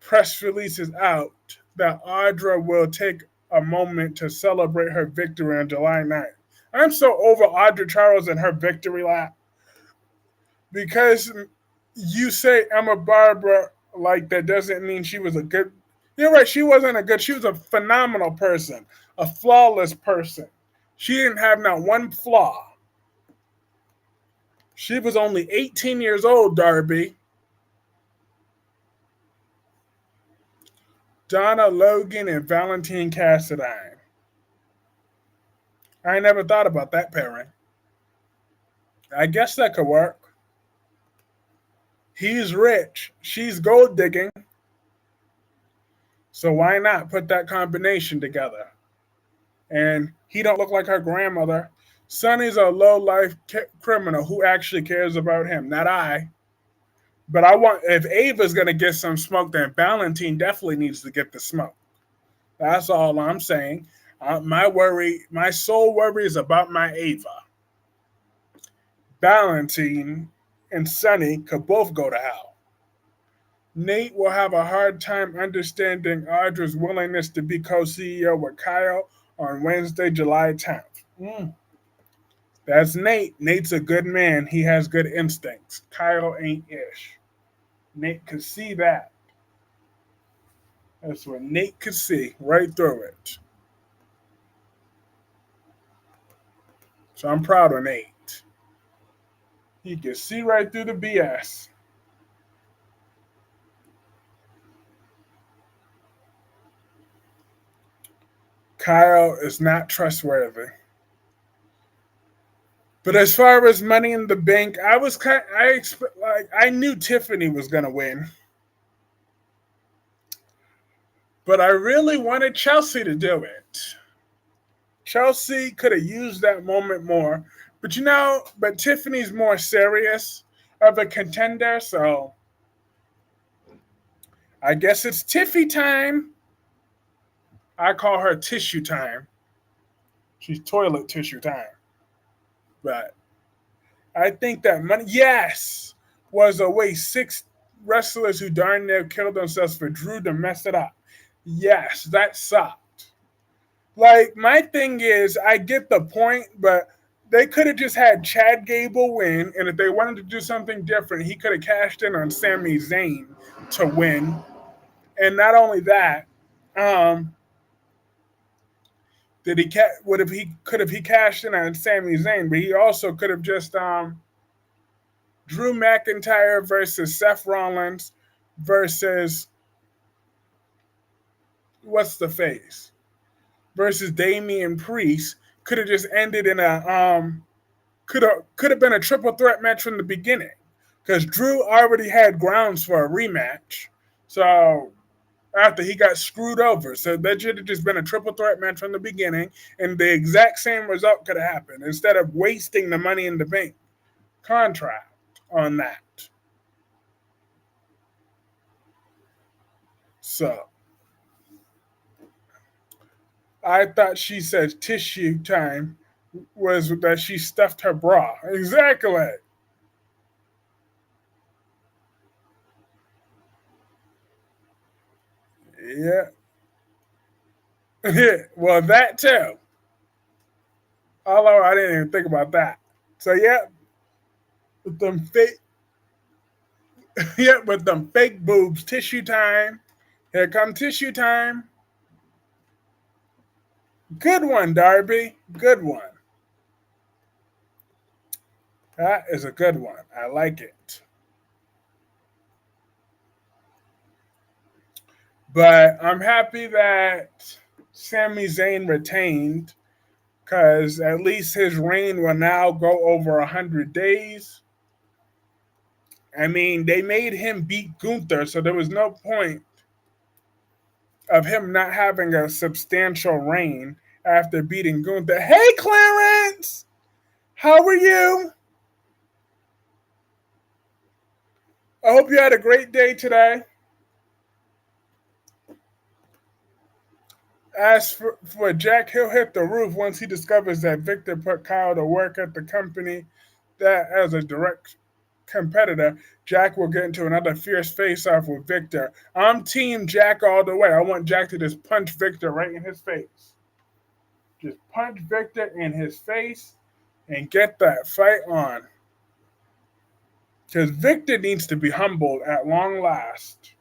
A: press release is out that Audra will take a moment to celebrate her victory on July 9th. I'm so over Audra Charles and her victory lap because you say Emma Barbara like that doesn't mean she was a good. You're right. She wasn't a good. She was a phenomenal person, a flawless person. She didn't have not one flaw. She was only 18 years old, Darby. Donna Logan and Valentine Cassadine. I never thought about that pairing. I guess that could work. He's rich. She's gold digging. So why not put that combination together? And he don't look like her grandmother. Sonny's a low life criminal who actually cares about him, not I. But I want if Ava's gonna get some smoke, then Valentine definitely needs to get the smoke. That's all I'm saying. My sole worry is about my Ava. Valentine and Sonny could both go to hell. Nate will have a hard time understanding Audra's willingness to be co-CEO with Kyle on Wednesday, July 10th. That's Nate. Nate's a good man. He has good instincts. Kyle ain't ish. Nate could see that. That's what Nate could see right through it. So I'm proud of Nate. He can see right through the BS. Kyle is not trustworthy. But as far as Money in the Bank, I knew Tiffany was gonna win, but I really wanted Chelsea to do it. Chelsea could have used that moment more, but Tiffany's more serious of a contender, so I guess it's Tiffy time. I call her tissue time. She's toilet tissue time. But I think that money, yes, was a way 6 wrestlers who darn near killed themselves for Drew to mess it up. Yes, that sucked. Like, my thing is, I get the point, but They could have just had Chad Gable win, and if they wanted to do something different, he could have cashed in on Sami Zayn to win. And not only that, um, did he would have he could have he cashed in on Sami Zayn, but he also could have just Drew McIntyre versus Seth Rollins versus what's the face versus Damian Priest could have just ended in a could have been a triple threat match from the beginning because Drew already had grounds for a rematch. So after he got screwed over, so that should have just been a triple threat match from the beginning, and the exact same result could have happened instead of wasting the Money in the Bank contract on that. So I thought she said tissue time was that she stuffed her bra. Exactly. Yeah. Well, that too. Although I didn't even think about that. So yeah, with them fake, yeah, with them fake boobs. Tissue time. Here come tissue time. Good one, Darby. Good one. That is a good one. I like it. But I'm happy that Sami Zayn retained because at least his reign will now go over 100 days. I mean, they made him beat Gunther, so there was no point of him not having a substantial reign after beating Gunther. Hey, Clarence! How are you? I hope you had a great day today. As for Jack, he'll hit the roof once he discovers that Victor put Kyle to work at the company that as a direct competitor, Jack will get into another fierce face-off with Victor. I'm team Jack all the way. I want Jack to just punch Victor right in his face. Just punch Victor in his face and get that fight on. Because Victor needs to be humbled at long last.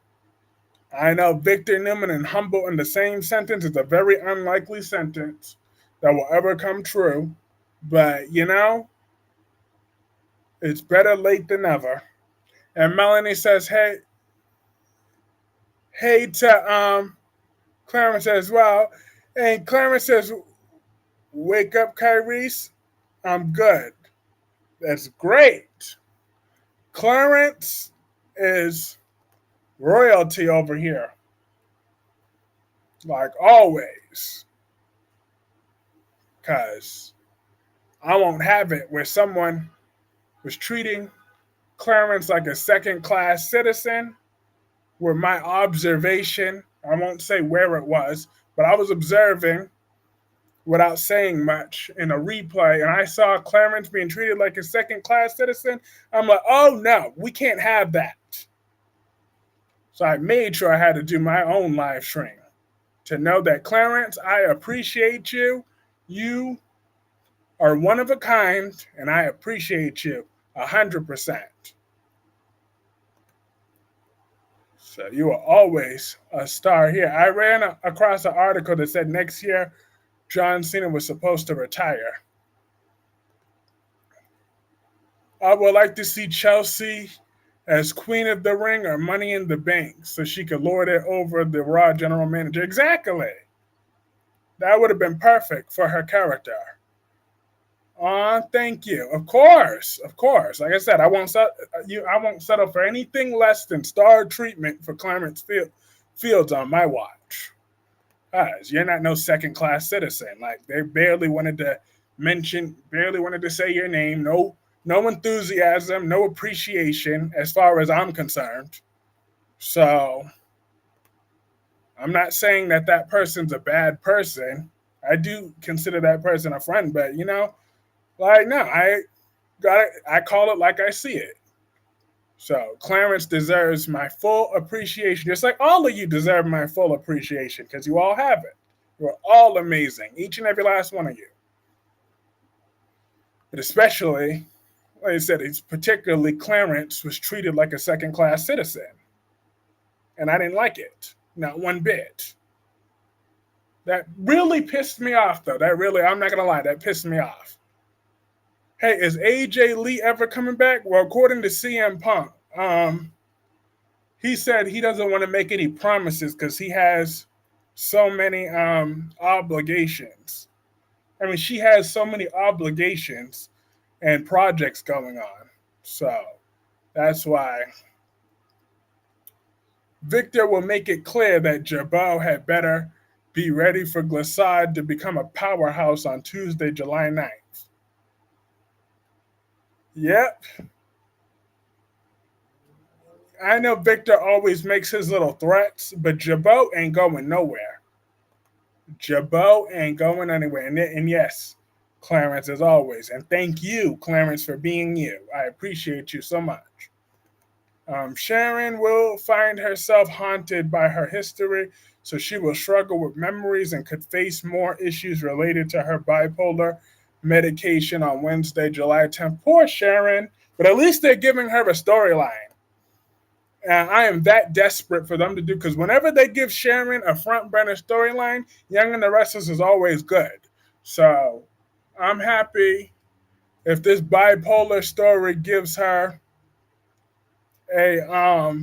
A: I know Victor Newman and humble in the same sentence is a very unlikely sentence that will ever come true. But, it's better late than never. And Melanie says, hey to Clarence as well. And Clarence says, wake up, Kyrese. I'm good. That's great. Clarence is royalty over here, like always. Because I won't have it where someone was treating Clarence like a second class citizen, where my observation, I won't say where it was, but I was observing without saying much in a replay, and I saw Clarence being treated like a second class citizen. I'm like, oh no, we can't have that. So I made sure I had to do my own live stream to know that Clarence, I appreciate you. You are one of a kind, and I appreciate you 100%. So you are always a star here. I ran across an article that said next year John Cena was supposed to retire. I would like to see Chelsea as Queen of the Ring or Money in the Bank so she could lord it over the Raw general manager. Exactly. That would have been perfect for her character. Thank you. Of course, of course. Like I said, I won't settle for anything less than star treatment for Clarence Fields on my watch. You're not no second class citizen. Like they barely wanted to say your name. No enthusiasm, no appreciation as far as I'm concerned. So I'm not saying that person's a bad person. I do consider that person a friend, but like no, I call it like I see it. So Clarence deserves my full appreciation, just like all of you deserve my full appreciation, because you all have it. You're all amazing, each and every last one of you. But especially, like I said, it's particularly Clarence was treated like a second class citizen. And I didn't like it. Not one bit. That really pissed me off, though. That really, I'm not going to lie, that pissed me off. Hey, is AJ Lee ever coming back? Well, according to CM Punk, he said he doesn't want to make any promises because he has so many obligations. I mean, she has so many obligations and projects going on. So that's why Victor will make it clear that Jabal had better be ready for Glissade to become a powerhouse on Tuesday, July 9th. Yep. I know Victor always makes his little threats, but Jabot ain't going nowhere. Jabot ain't going anywhere. And yes, Clarence, as always. And thank you, Clarence, for being you. I appreciate you so much. Sharon will find herself haunted by her history, so she will struggle with memories and could face more issues related to her bipolar medication on Wednesday, July 10th. Poor Sharon, but at least they're giving her a storyline. And I am that desperate for them to do because whenever they give Sharon a front burner storyline, Young and the Restless is always good. So I'm happy if this bipolar story gives her a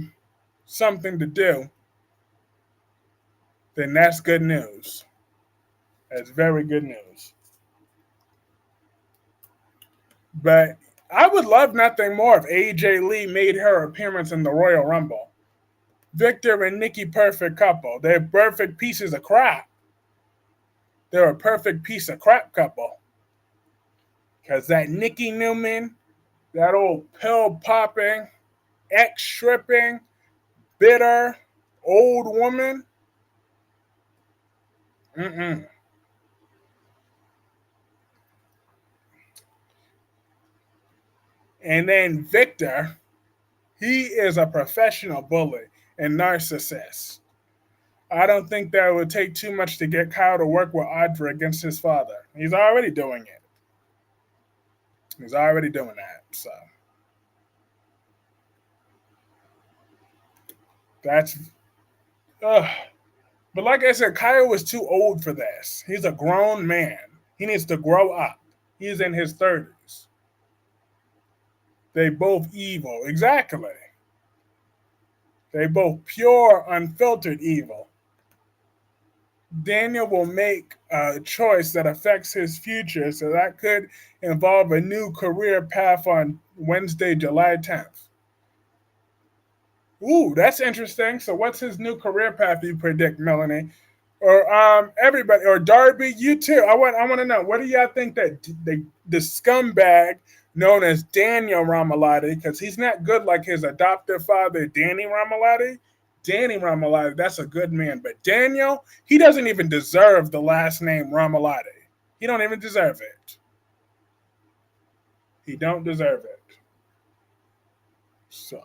A: something to do, then that's good news. That's very good news. But I would love nothing more if AJ Lee made her appearance in the Royal Rumble. Victor and Nikki, perfect couple. They're perfect pieces of crap. They're a perfect piece of crap couple. Because that Nikki Newman, that old pill popping, ex stripping, bitter, old woman, mm-mm. And then Victor, he is a professional bully and narcissist. I don't think that it would take too much to get Kyle to work with Audra against his father. He's already doing it. He's already doing that. So that's ugh. But like I said, Kyle was too old for this. He's a grown man. He needs to grow up. He's in his 30s. They both evil. Exactly. They both pure, unfiltered evil. Daniel will make a choice that affects his future, so that could involve a new career path on Wednesday, July 10th. Ooh, that's interesting. So, what's his new career path you predict, Melanie? Or everybody, or Darby, you too. I want to know. What do y'all think that the scumbag known as Daniel Ramalotti, because he's not good like his adoptive father, Danny Ramalotti. Danny Ramalotti, that's a good man, but Daniel, he doesn't even deserve the last name Ramalotti. He don't even deserve it. He don't deserve it. So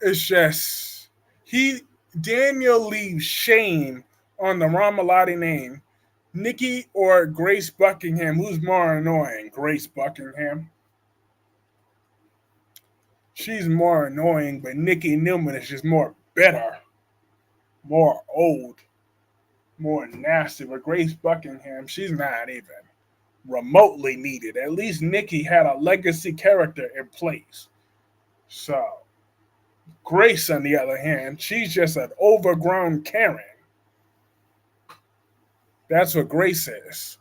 A: it's just he Daniel leaves shame on the Ramalotti name. Nikki or Grace Buckingham, who's more annoying? Grace Buckingham. She's more annoying, but Nikki Newman is just more bitter, more old, more nasty. But Grace Buckingham, she's not even remotely needed. At least Nikki had a legacy character in place. So Grace, on the other hand, she's just an overgrown Karen. That's what Grace is.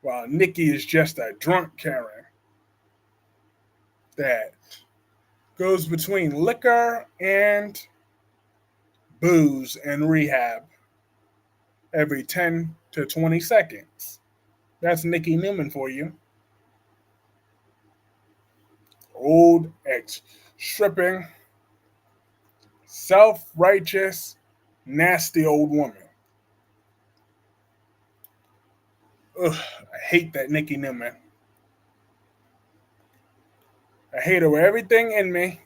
A: While Nikki is just a drunk Karen that goes between liquor and booze and rehab every 10 to 20 seconds. That's Nikki Newman for you. Old ex stripping, self righteous, nasty old woman. Ugh, I hate that Nikki Newman. I hate her with everything in me.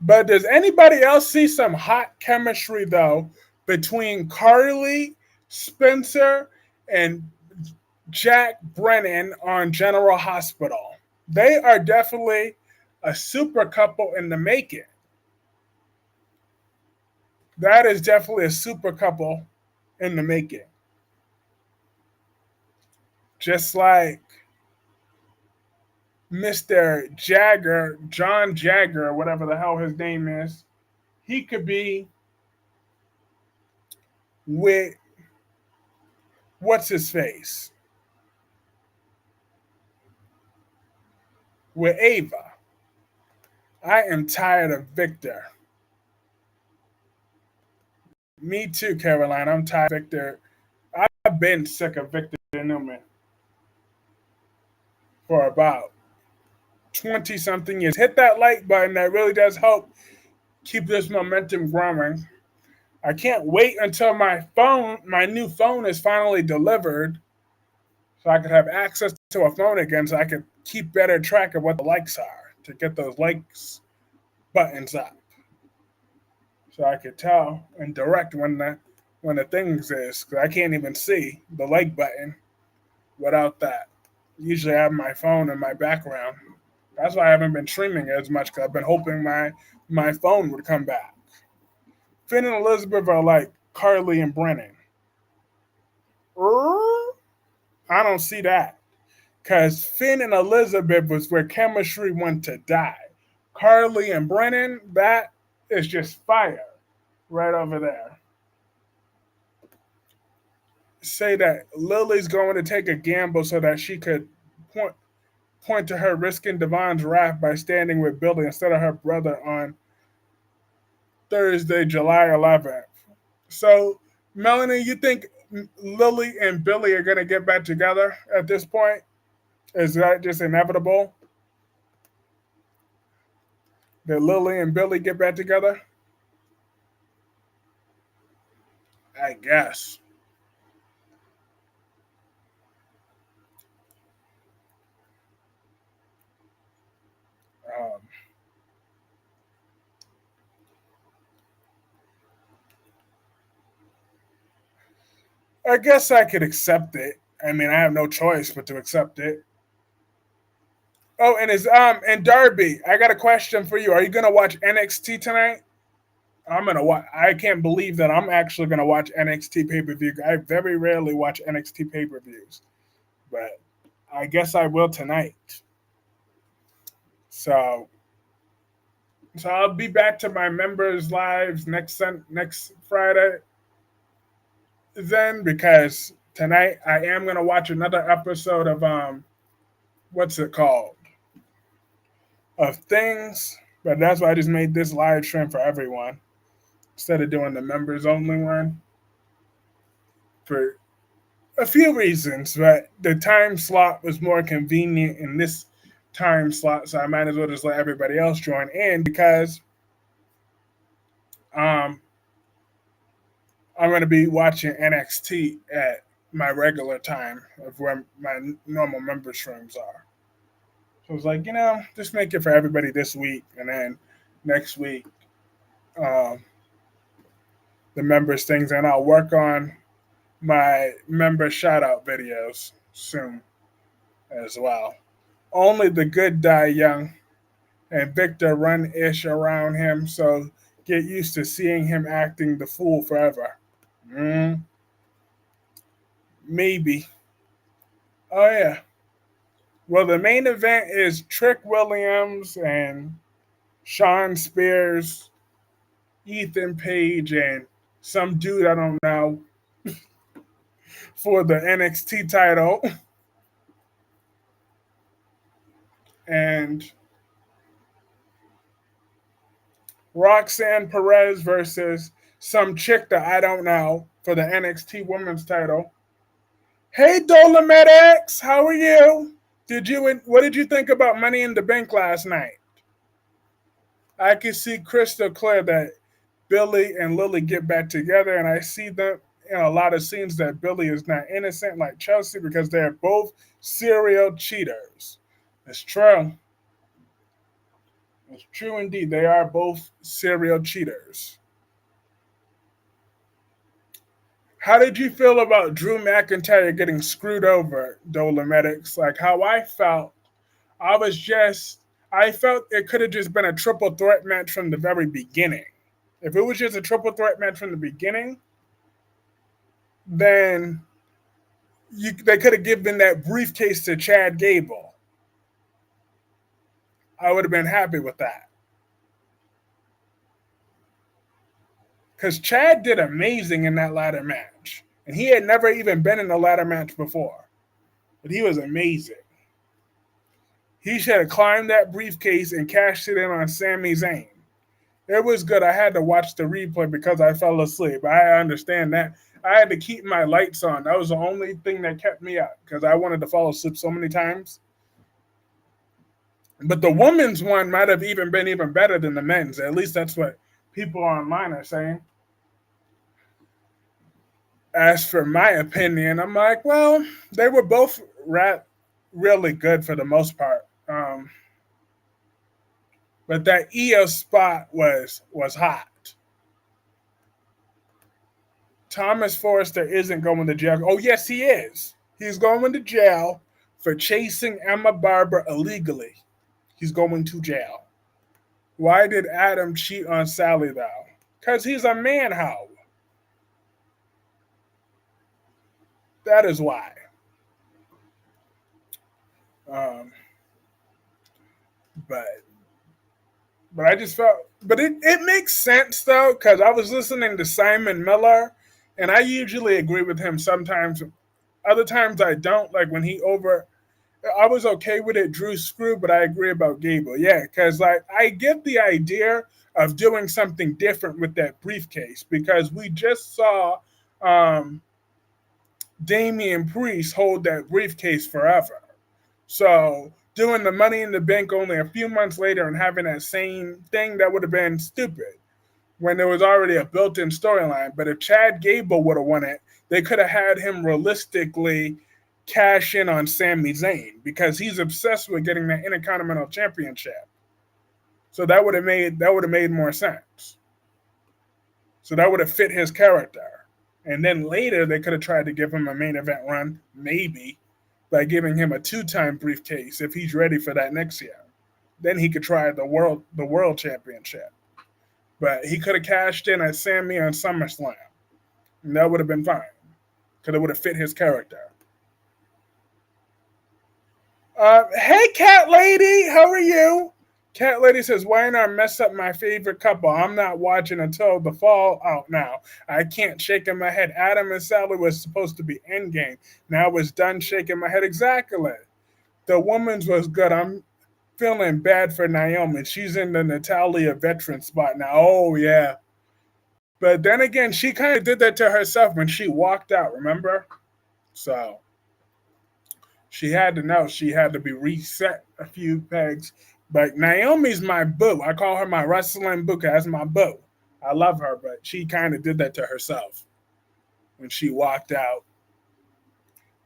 A: But does anybody else see some hot chemistry though between Carly, Spencer, and Jack Brennan on General Hospital? They are definitely a super couple in the making. That is definitely a super couple in the making. Just like Mr. Jagger, John Jagger, whatever the hell his name is, he could be with what's his face? With Ava. I am tired of Victor. Me too, Caroline. I'm tired of Victor. I've been sick of Victor Newman for about 20 something years. Hit that like button. That really does help keep this momentum growing. I can't wait until my new phone is finally delivered so I could have access to a phone again so I could keep better track of what the likes are to get those likes buttons up. So I could tell and direct when the things is because I can't even see the like button without that. Usually I have my phone in my background. That's why I haven't been streaming as much because I've been hoping my phone would come back. Finn and Elizabeth are like Carly and Brennan. I don't see that because Finn and Elizabeth was where chemistry went to die. Carly and Brennan, that is just fire right over there. Say that Lily's going to take a gamble so that she could point point to her risking Devon's wrath by standing with Billy instead of her brother on Thursday, July 11th. So, Melanie, you think Lily and Billy are going to get back together at this point? Is that just inevitable that Lily and Billy get back together? I guess. Um, I guess I could accept it. I mean, I have no choice but to accept it. Oh, and Darby, I got a question for you. Are you gonna watch NXT tonight? I'm gonna watch. I can't believe that I'm actually gonna watch NXT pay per view. I very rarely watch NXT pay per views, but I guess I will tonight. So, so I'll be back to my members' lives next Friday. Then because tonight I am gonna watch another episode of what's it called of Things, but that's why I just made this live stream for everyone instead of doing the members only one for a few reasons, but the time slot was more convenient in this time slot, so I might as well just let everybody else join in because um, I'm going to be watching NXT at my regular time of where my normal member streams are. So I was like, just make it for everybody this week, and then next week, um, the members things, and I'll work on my member shout out videos soon as well. Only the good die young, and Victor run ish around him, so get used to seeing him acting the fool forever. Mm, maybe. Oh, yeah. Well, the main event is Trick Williams and Sean Spears, Ethan Page, and some dude I don't know for the NXT title. And Roxanne Perez versus some chick that I don't know for the NXT Women's title. Hey, Dolomit X, how are you? What did you think about Money in the Bank last night? I can see crystal clear that Billy and Lily get back together, and I see them in a lot of scenes that Billy is not innocent like Chelsea because they're both serial cheaters. It's true. It's true indeed. They are both serial cheaters. How did you feel about Drew McIntyre getting screwed over, Dolomedics? Like how I felt, I was just, I felt it could have just been a triple threat match from the very beginning. If it was just a triple threat match from the beginning, then they could have given that briefcase to Chad Gable. I would have been happy with that. Because Chad did amazing in that ladder match. And he had never even been in a ladder match before. But he was amazing. He should have climbed that briefcase and cashed it in on Sami Zayn. It was good. I had to watch the replay because I fell asleep. I understand that. I had to keep my lights on. That was the only thing that kept me up because I wanted to fall asleep so many times. But the women's one might have even been even better than the men's. At least that's what people online are saying. As for my opinion, I'm like, well, they were both really good for the most part. But that EO spot was hot. Thomas Forrester isn't going to jail. Oh, yes, he is. He's going to jail for chasing Emma Barber illegally. He's going to jail. Why did Adam cheat on Sally, though? Because he's a man hoe. That is why. Um, but I just felt, but it makes sense though, because I was listening to Simon Miller, and I usually agree with him sometimes. Other times I don't. Like when I was okay with it, Drew screw, but I agree about Gable. Yeah, because like I get the idea of doing something different with that briefcase because we just saw um, Damian Priest hold that briefcase forever. So doing the Money in the Bank only a few months later and having that same thing, that would have been stupid when there was already a built-in storyline. But if Chad Gable would have won it, they could have had him realistically cash in on Sami Zayn because he's obsessed with getting that Intercontinental Championship. So that would have made more sense. So that would have fit his character. And then later they could have tried to give him a main event run, maybe, by giving him a two-time briefcase if he's ready for that next year. Then he could try the world championship. But he could have cashed in at Sammy on SummerSlam. And that would have been fine. Because it would have fit his character. Hey, Cat Lady, how are you? Cat Lady says, why not mess up my favorite couple? I'm not watching until the fall out now. I can't shake in my head. Adam and Sally was supposed to be endgame. Now it's done shaking my head. Exactly. The woman's was good. I'm feeling bad for Naomi. She's in the Natalia veteran spot now. Oh, yeah. But then again, she kind of did that to herself when she walked out, remember? So she had to know she had to be reset a few pegs. But Naomi's my boo. I call her my wrestling boo because that's my boo. I love her, but she kind of did that to herself when she walked out.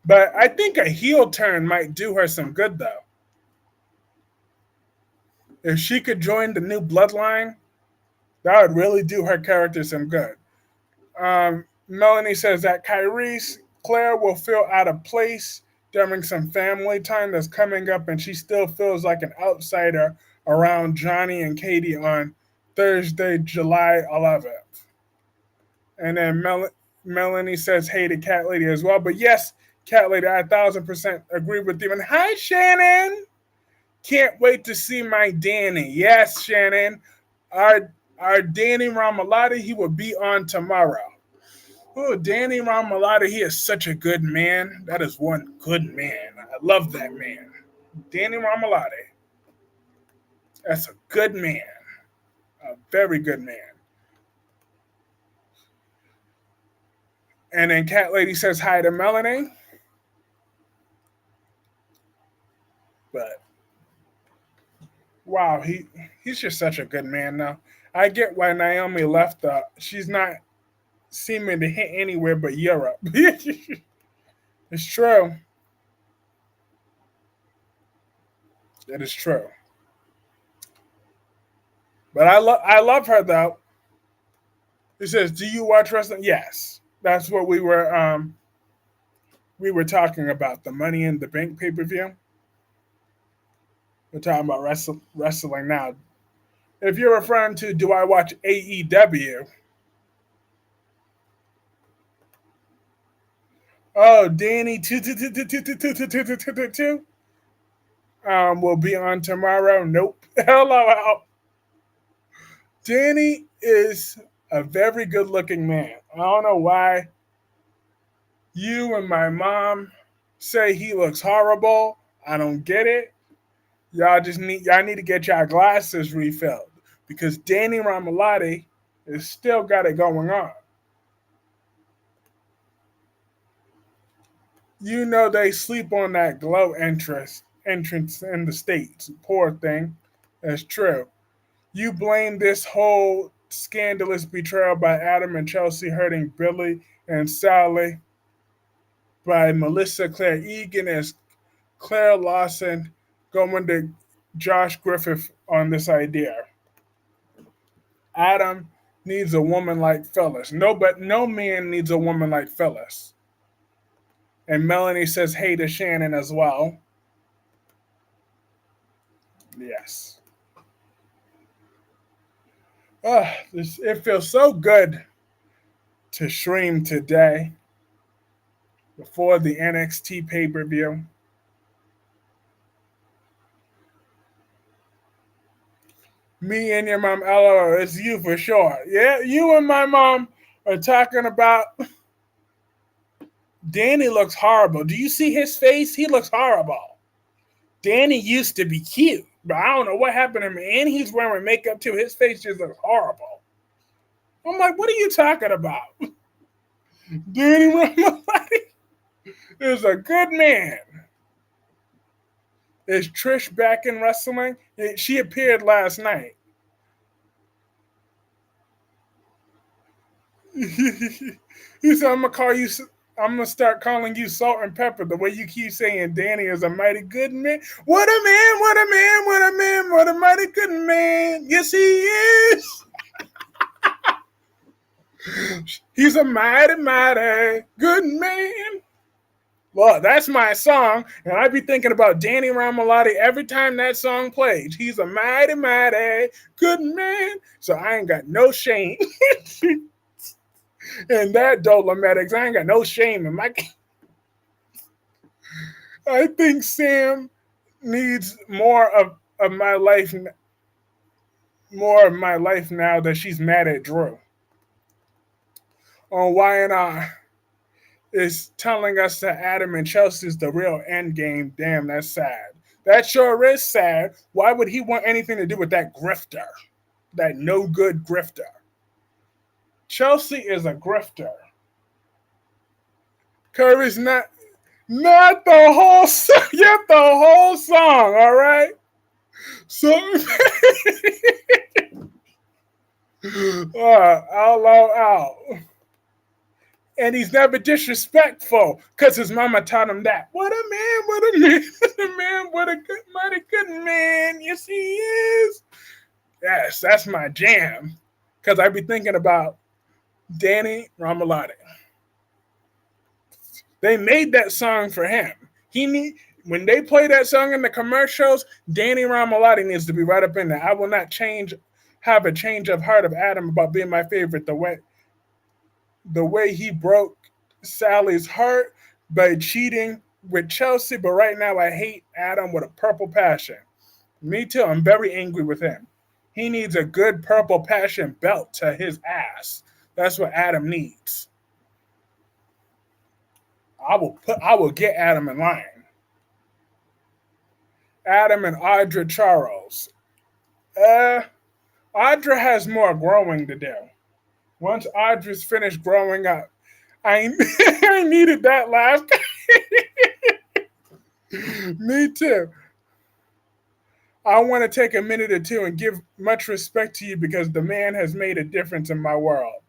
A: But I think a heel turn might do her some good, though. If she could join the new bloodline, that would really do her character some good. Melanie says that Claire will feel out of place during some family time that's coming up, and she still feels like an outsider around Johnny and Katie on Thursday, July 11th. And then Melanie says, hey to Cat Lady as well. But yes, Cat Lady, I 1,000% agree with you. And hi, Shannon. Can't wait to see my Danny. Yes, Shannon. Our Danny Ramalati, he will be on tomorrow. Oh, Danny Ramalati, he is such a good man. That is one good man. I love that man. Danny Ramalati. That's a good man. A very good man. And then Cat Lady says hi to Melanie. But wow, he's just such a good man now. I get why Naomi left. She's not seeming to hit anywhere but Europe. It's true. It is true. But I love her though. It says, "Do you watch wrestling?" Yes, that's what we were talking about the Money in the Bank pay per view. We're talking about wrestling now. If you're referring to do I watch AEW, oh Danny two will be on tomorrow. Nope. Hello. Danny is a very good looking man. I don't know why you and my mom say he looks horrible. I don't get it. Y'all need to get y'all glasses refilled because Danny Ramalotti is still got it going on. You know they sleep on that glow entrance in the States. Poor thing. That's true. You blame this whole scandalous betrayal by Adam and Chelsea hurting Billy and Sally by Melissa Claire Egan as Claire Lawson going to Josh Griffith on this idea. Adam needs a woman like Phyllis. No man needs a woman like Phyllis. And Melanie says hey to Shannon as well. Yes. It feels so good to stream today before the NXT pay per view. Me and your mom, LOL, it's you for sure. Yeah, you and my mom are talking about Danny looks horrible. Do you see his face? He looks horrible. Danny used to be cute, but I don't know what happened to him. And he's wearing makeup too. His face just looks horrible. I'm like, what are you talking about? Danny Ramalotti is a good man. Is Trish back in wrestling? She appeared last night. He said, "I'm gonna call you. I'm gonna start calling you Salt and Pepper. The way you keep saying Danny is a mighty good man. What a man! What a man! What a man! What a mighty good man! Yes, he is. He's a mighty, mighty good man." Well, that's my song, and I be thinking about Danny Ramalotti every time that song plays. He's a mighty, mighty good man. So I ain't got no shame in that Dolometics. I ain't got no shame in my. I think Sam needs more of my life now that she's mad at Drew. On Y&R is telling us that Adam and Chelsea is the real end game. Damn, that's sad. That sure is sad. Why would he want anything to do with that grifter? That no good grifter. Chelsea is a grifter. Curry's not the whole song. Yet the whole song, all right? So out. And he's never disrespectful because his mama taught him that. What a man, what a man, what a man, what a good, mighty good man. Yes, he is. Yes, that's my jam. Because I be thinking about Danny Ramalotti. They made that song for him. When they play that song in the commercials, Danny Ramalotti needs to be right up in there. I will not have a change of heart of Adam about being my favorite. The way he broke Sally's heart by cheating with Chelsea, but right now I hate Adam with a purple passion. Me too. I'm very angry with him. He needs a good purple passion belt to his ass. That's what Adam needs. I will get Adam in line. Adam and Audra Charles. Audra has more growing to do. Once Audra's finished growing up, I I needed that laugh. Me too. I want to take a minute or two and give much respect to you because the man has made a difference in my world.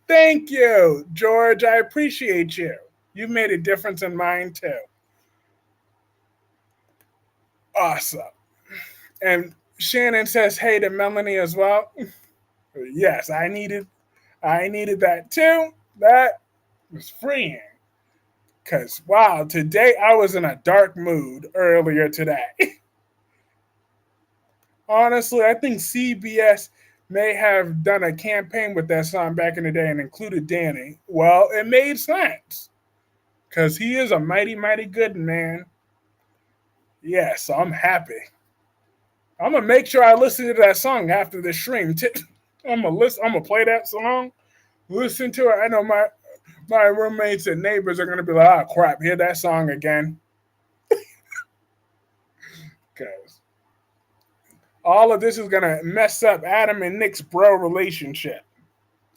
A: Thank you, George. I appreciate you. You've made a difference in mine too. Awesome. And Shannon says hey to Melanie as well. Yes, I needed that too. That was freeing. Cause wow, today I was in a dark mood earlier today. Honestly, I think CBS may have done a campaign with that song back in the day and included Danny. Well, it made sense. Cause he is a mighty, mighty good man. Yeah, so I'm happy. I'm gonna make sure I listen to that song after the stream. I'm gonna listen. I'm gonna play that song. Listen to it. I know my roommates and neighbors are gonna be like, "Oh crap, hear that song again." Cause all of this is gonna mess up Adam and Nick's bro relationship.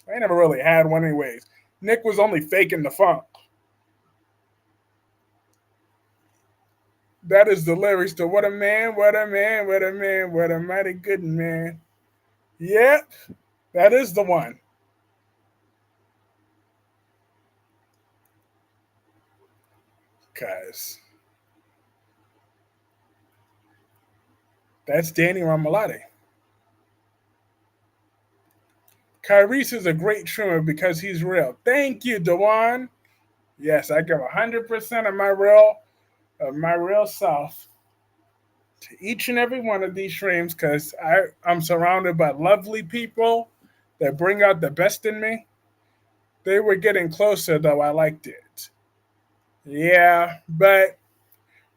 A: They never really had one anyways. Nick was only faking the funk. That is the lyrics to "What a Man, What a Man, What a Man, What a Mighty Good Man." Yep, that is the one. Cause that's Danny Ramalotti. Kyrese is a great trimmer because he's real. Thank you, Dewan. Yes, I give 100% of my real self to each and every one of these streams because I'm surrounded by lovely people that bring out the best in me. They were getting closer though. I liked it. Yeah, but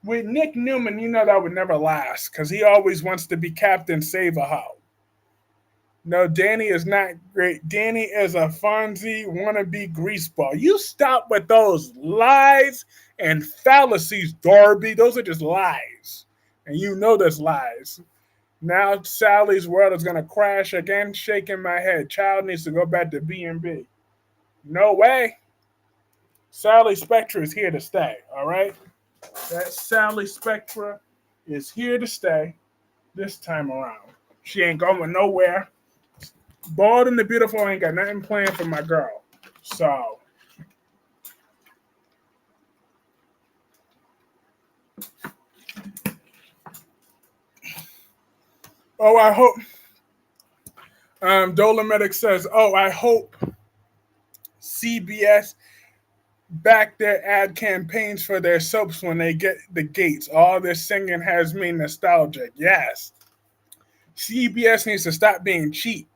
A: with Nick Newman, you know that would never last because he always wants to be Captain Save a How. No, Danny is not great. Danny is a Fonzie wannabe greaseball. You stop with those lies and fallacies, Darby. Those are just lies. And you know there's lies. Now Sally's world is going to crash again, shaking my head. Child needs to go back to B&B. No way. Sally Spectra is here to stay, all right? That Sally Spectra is here to stay this time around. She ain't going nowhere. Bald and the Beautiful ain't got nothing planned for my girl. So, oh, I hope. Dolomedic says, oh, I hope CBS back their ad campaigns for their soaps when they get the gates. All this singing has me nostalgic. Yes. CBS needs to stop being cheap.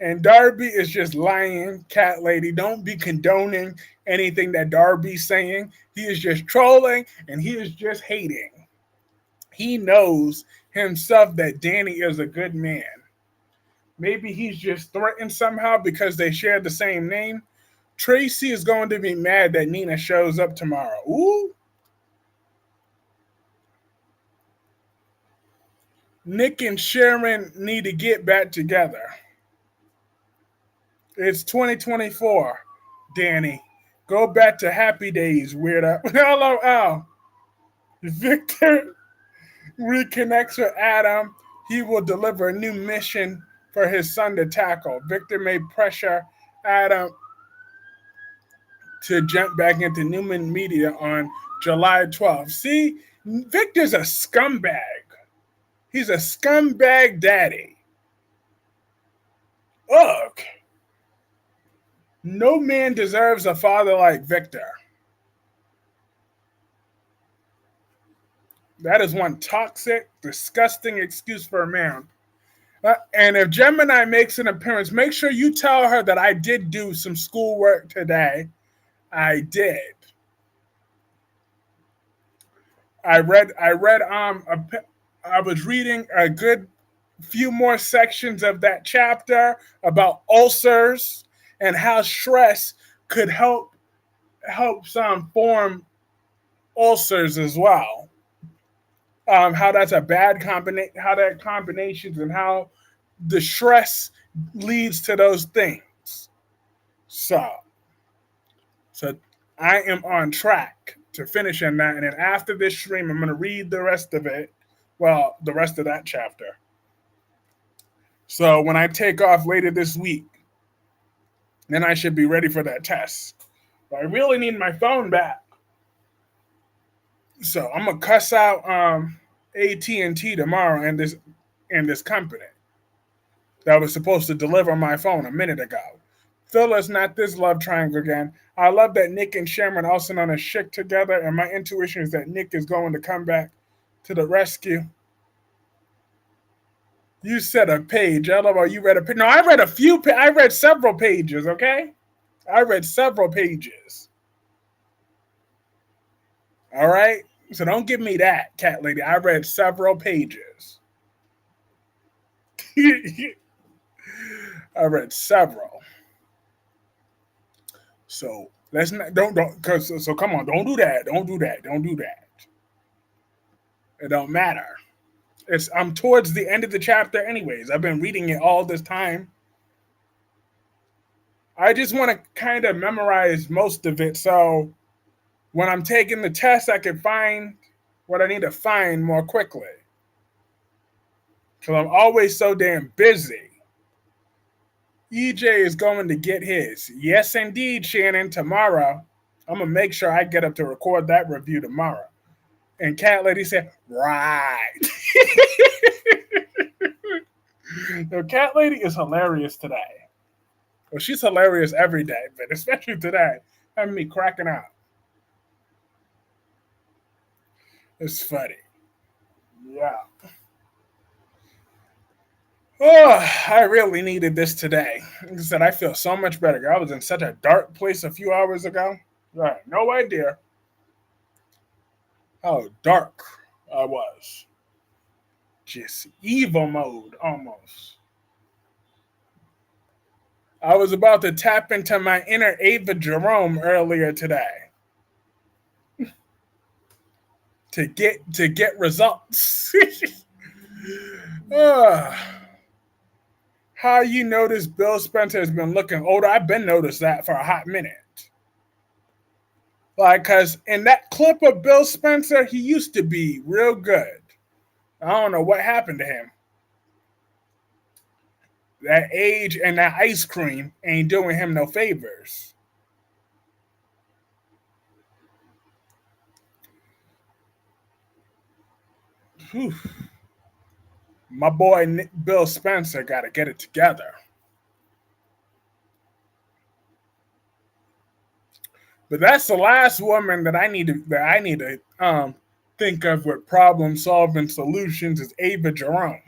A: And Darby is just lying, cat lady. Don't be condoning anything that Darby's saying. He is just trolling and he is just hating. He knows himself that Danny is a good man. Maybe he's just threatened somehow because they share the same name. Tracy is going to be mad that Nina shows up tomorrow. Ooh. Nick and Sharon need to get back together. It's 2024, Danny. Go back to happy days, weirdo. Hello, Al. Victor reconnects with Adam. He will deliver a new mission for his son to tackle. Victor may pressure Adam to jump back into Newman Media on July 12th. See, Victor's a scumbag. He's a scumbag daddy. Ugh. No man deserves a father like Victor. That is one toxic, disgusting excuse for a man. And if Gemini makes an appearance, make sure you tell her that I did do some schoolwork today. I did. I was reading a good few more sections of that chapter about ulcers and how stress could help some form ulcers as well. How that's a bad combination, how that combinations and how the stress leads to those things. So, so I am on track to finishing that, and then after this stream, I'm going to read the rest of it. Well, the rest of that chapter. So when I take off later this week, then I should be ready for that test. But I really need my phone back. So I'm gonna cuss out AT&T tomorrow and this in this company that was supposed to deliver my phone a minute ago. Phyllis, not this love triangle again. I love that Nick and Sharon also on a shit together, and my intuition is that Nick is going to come back to the rescue. You said a page. I don't know. You read a page. No, I read a few. I read several pages. Okay, I read several pages. All right. So don't give me that, cat lady. I read several pages. I read several. So let's not don't cause so come on, don't do that. Don't do that. Don't do that. It don't matter. I'm towards the end of the chapter anyways. I've been reading it all this time. I just want to kind of memorize most of it so when I'm taking the test I can find what I need to find more quickly. Cause I'm always so damn busy. EJ is going to get his. Yes, indeed, Shannon. Tomorrow, I'm gonna make sure I get up to record that review tomorrow. And Cat Lady said, "Right." The Cat Lady is hilarious today. Well, she's hilarious every day, but especially today, having me cracking up. It's funny. Yeah. Oh, I really needed this today. Like I said, I feel so much better. I was in such a dark place a few hours ago. I had no idea how dark I was. Just evil mode almost. I was about to tap into my inner Ava Jerome earlier today to get results. uh, how you notice Bill Spencer has been looking older? I've been noticed that for a hot minute. Like, cause in that clip of Bill Spencer, he used to be real good. I don't know what happened to him. That age and that ice cream ain't doing him no favors. Whew. My boy Bill Spencer got to get it together. But that's the last woman that I need to think of with problem solving solutions is Ava Jerome.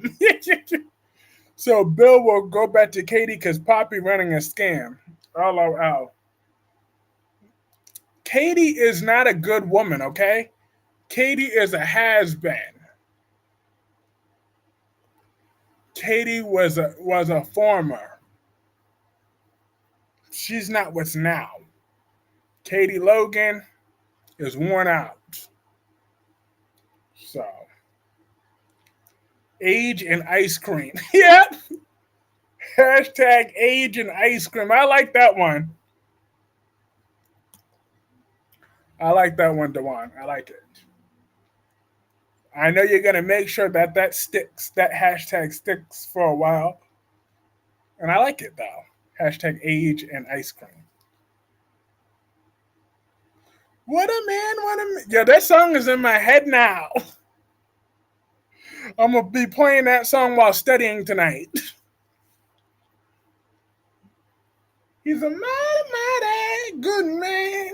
A: So Bill will go back to Katie because Poppy running a scam. LOL. Katie is not a good woman, okay? Katie is a has-been. Katie was a former. She's not what's now. Katie Logan is worn out. So age and ice cream. Yep. Hashtag age and ice cream. I like that one. I like that one, Dewan. I like it. I know you're gonna make sure that sticks. That hashtag sticks for a while, and I like it though. Hashtag age and ice cream. What a man! What a man! Yeah, that song is in my head now. I'm gonna be playing that song while studying tonight. He's a mighty, mighty good man.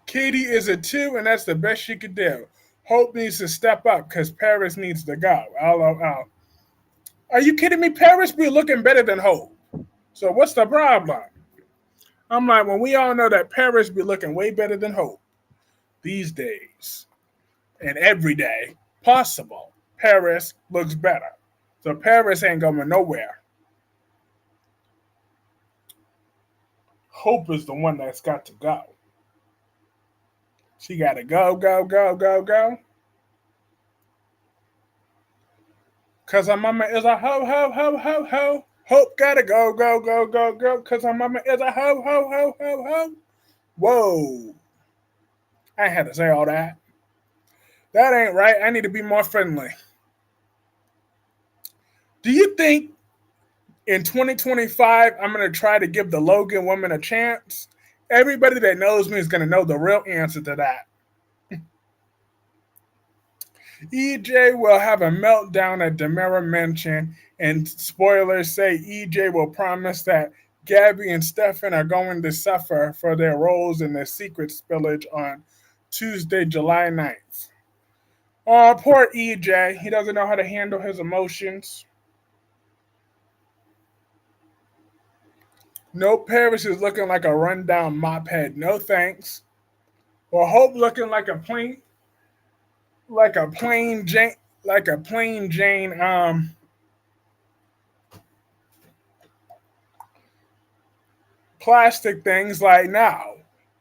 A: Katie is a 2, and that's the best she could do. Hope needs to step up because Paris needs to go. LOL. Are you kidding me? Paris be looking better than Hope. So what's the problem? I'm like, when we all know that Paris be looking way better than Hope these days. And every day possible, Paris looks better. So Paris ain't going nowhere. Hope is the one that's got to go. She got to go, go, go, go, go. Cause her mama is a ho, ho, ho, ho, ho. Hope gotta go, go, go, go, go. Cause her mama is a ho, ho, ho, ho, ho. Whoa. I had to say all that. That ain't right. I need to be more friendly. Do you think in 2025 I'm going to try to give the Logan woman a chance? Everybody that knows me is going to know the real answer to that. EJ will have a meltdown at Demera Mansion, and spoilers say EJ will promise that Gabby and Stefan are going to suffer for their roles in the secret spillage on Tuesday, July 9th. Oh, poor EJ. He doesn't know how to handle his emotions. No, Paris is looking like a rundown mop head. No thanks. Or Hope looking like a plain Jane, like a plain Jane plastic things. Like now,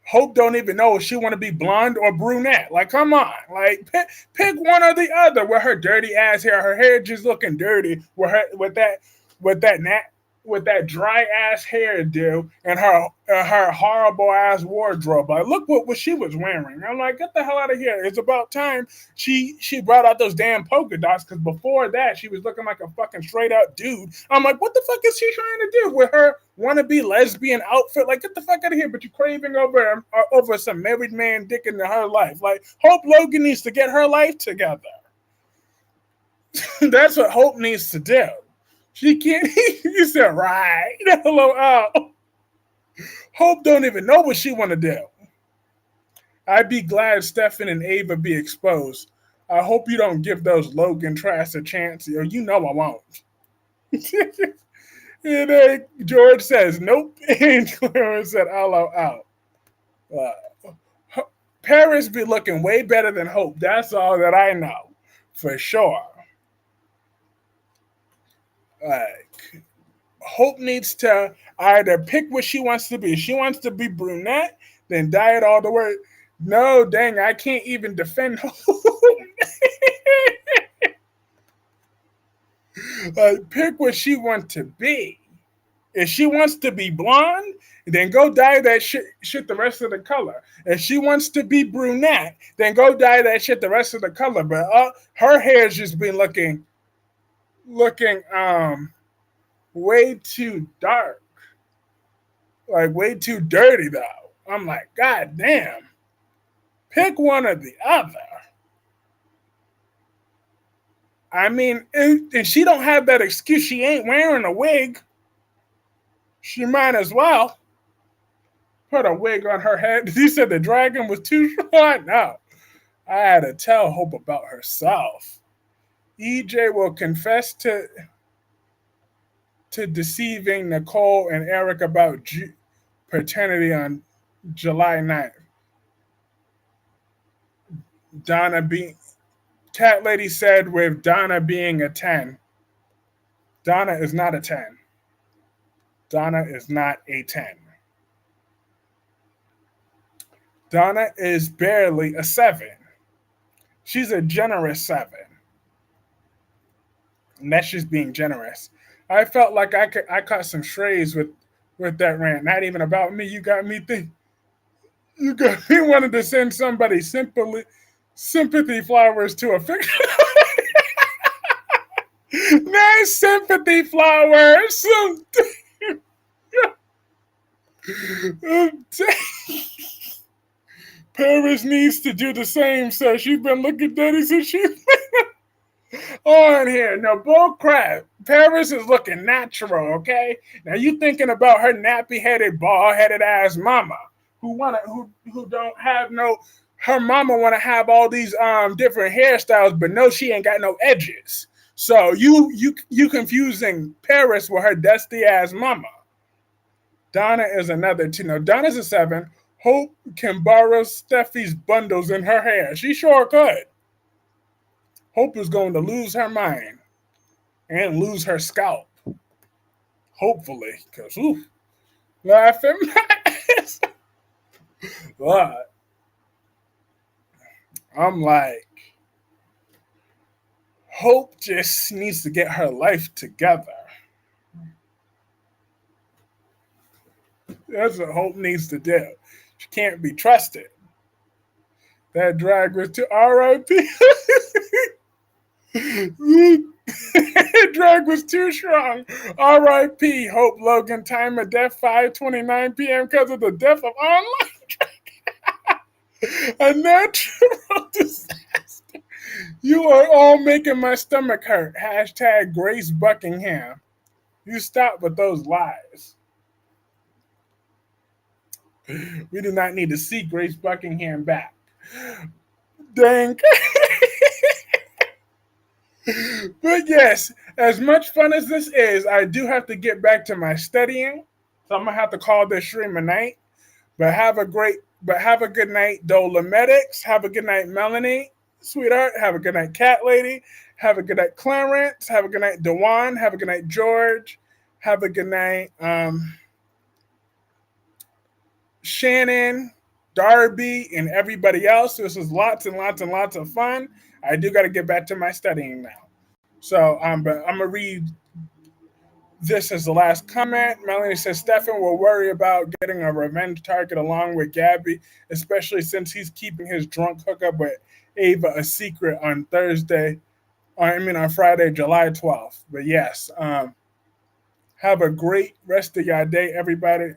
A: Hope don't even know if she want to be blonde or brunette. Like, come on, like pick one or the other. With her dirty ass hair just looking dirty. With that nat with that dry ass hairdo and her horrible ass wardrobe. Like, look what she was wearing. I'm like, get the hell out of here. It's about time she brought out those damn polka dots because before that she was looking like a fucking straight up dude. I'm like, what the fuck is she trying to do with her wannabe lesbian outfit? Like, get the fuck out of here. But you craving over some married man dick into her life. Like, Hope Logan needs to get her life together. That's what Hope needs to do. She can't. You said right. Hello, Hope don't even know what she want to do. I'd be glad Stefan and Ava be exposed. I hope you don't give those Logan trash a chance, or you know I won't. And George says nope, and Clarence said LOL. Paris be looking way better than Hope. That's all that I know for sure. Like, Hope needs to either pick what she wants to be. If she wants to be brunette, then dye it all the way. No, dang, I can't even defend Hope. Pick what she wants to be. If she wants to be blonde, then go dye that shit the rest of the color. If she wants to be brunette, then go dye that shit the rest of the color. But her hair's just been looking way too dark, like way too dirty though. I'm like, God damn, pick one or the other. I mean, and she don't have that excuse. She ain't wearing a wig. She might as well put a wig on her head. You said the dragon was too short. No, I had to tell Hope about herself. EJ will confess to deceiving Nicole and Eric about paternity on July 9th. Donna being Cat Lady said with Donna being a 10. Donna is not a 10. Donna is not a 10. Donna is barely a 7. She's a generous 7. And that's just being generous. I felt like I caught some strays with that rant. Not even about me. You got me wanting to send somebody sympathy flowers to a fiction. Nice sympathy flowers. Paris needs to do the same, so she's been looking dirty since she's on here. No bull crap. Paris is looking natural, okay? Now you thinking about her nappy headed, bald headed ass mama who don't have no her mama wanna have all these different hairstyles, but no, she ain't got no edges. So you confusing Paris with her dusty ass mama. Donna is another 2. No, Donna's a 7. Hope can borrow Steffi's bundles in her hair. She sure could. Hope is going to lose her mind and lose her scalp. Hopefully, because laughing my ass. But I'm like, Hope just needs to get her life together. That's what Hope needs to do. She can't be trusted. That drag was to RIP. Drag was too strong. R.I.P. Hope Logan. Time of death 5:29 p.m. because of the death of online drag. A natural disaster. You are all making my stomach hurt. Hashtag Grace Buckingham. You stop with those lies. We do not need to see Grace Buckingham back. Dang. But yes, as much fun as this is, I do have to get back to my studying. So I'm gonna have to call this stream a night. But have a good night, Dolemedics. Have a good night, Melanie, sweetheart. Have a good night, Cat Lady. Have a good night, Clarence. Have a good night, Dewan. Have a good night, George. Have a good night, Shannon, Darby, and everybody else. This was lots and lots and lots of fun. I do got to get back to my studying now. So, but I'm gonna read this as the last comment. Melanie says Stefan will worry about getting a revenge target along with Gabby, especially since he's keeping his drunk hookup with Ava a secret on Thursday. On Friday, July 12th. But yes, have a great rest of your day, everybody.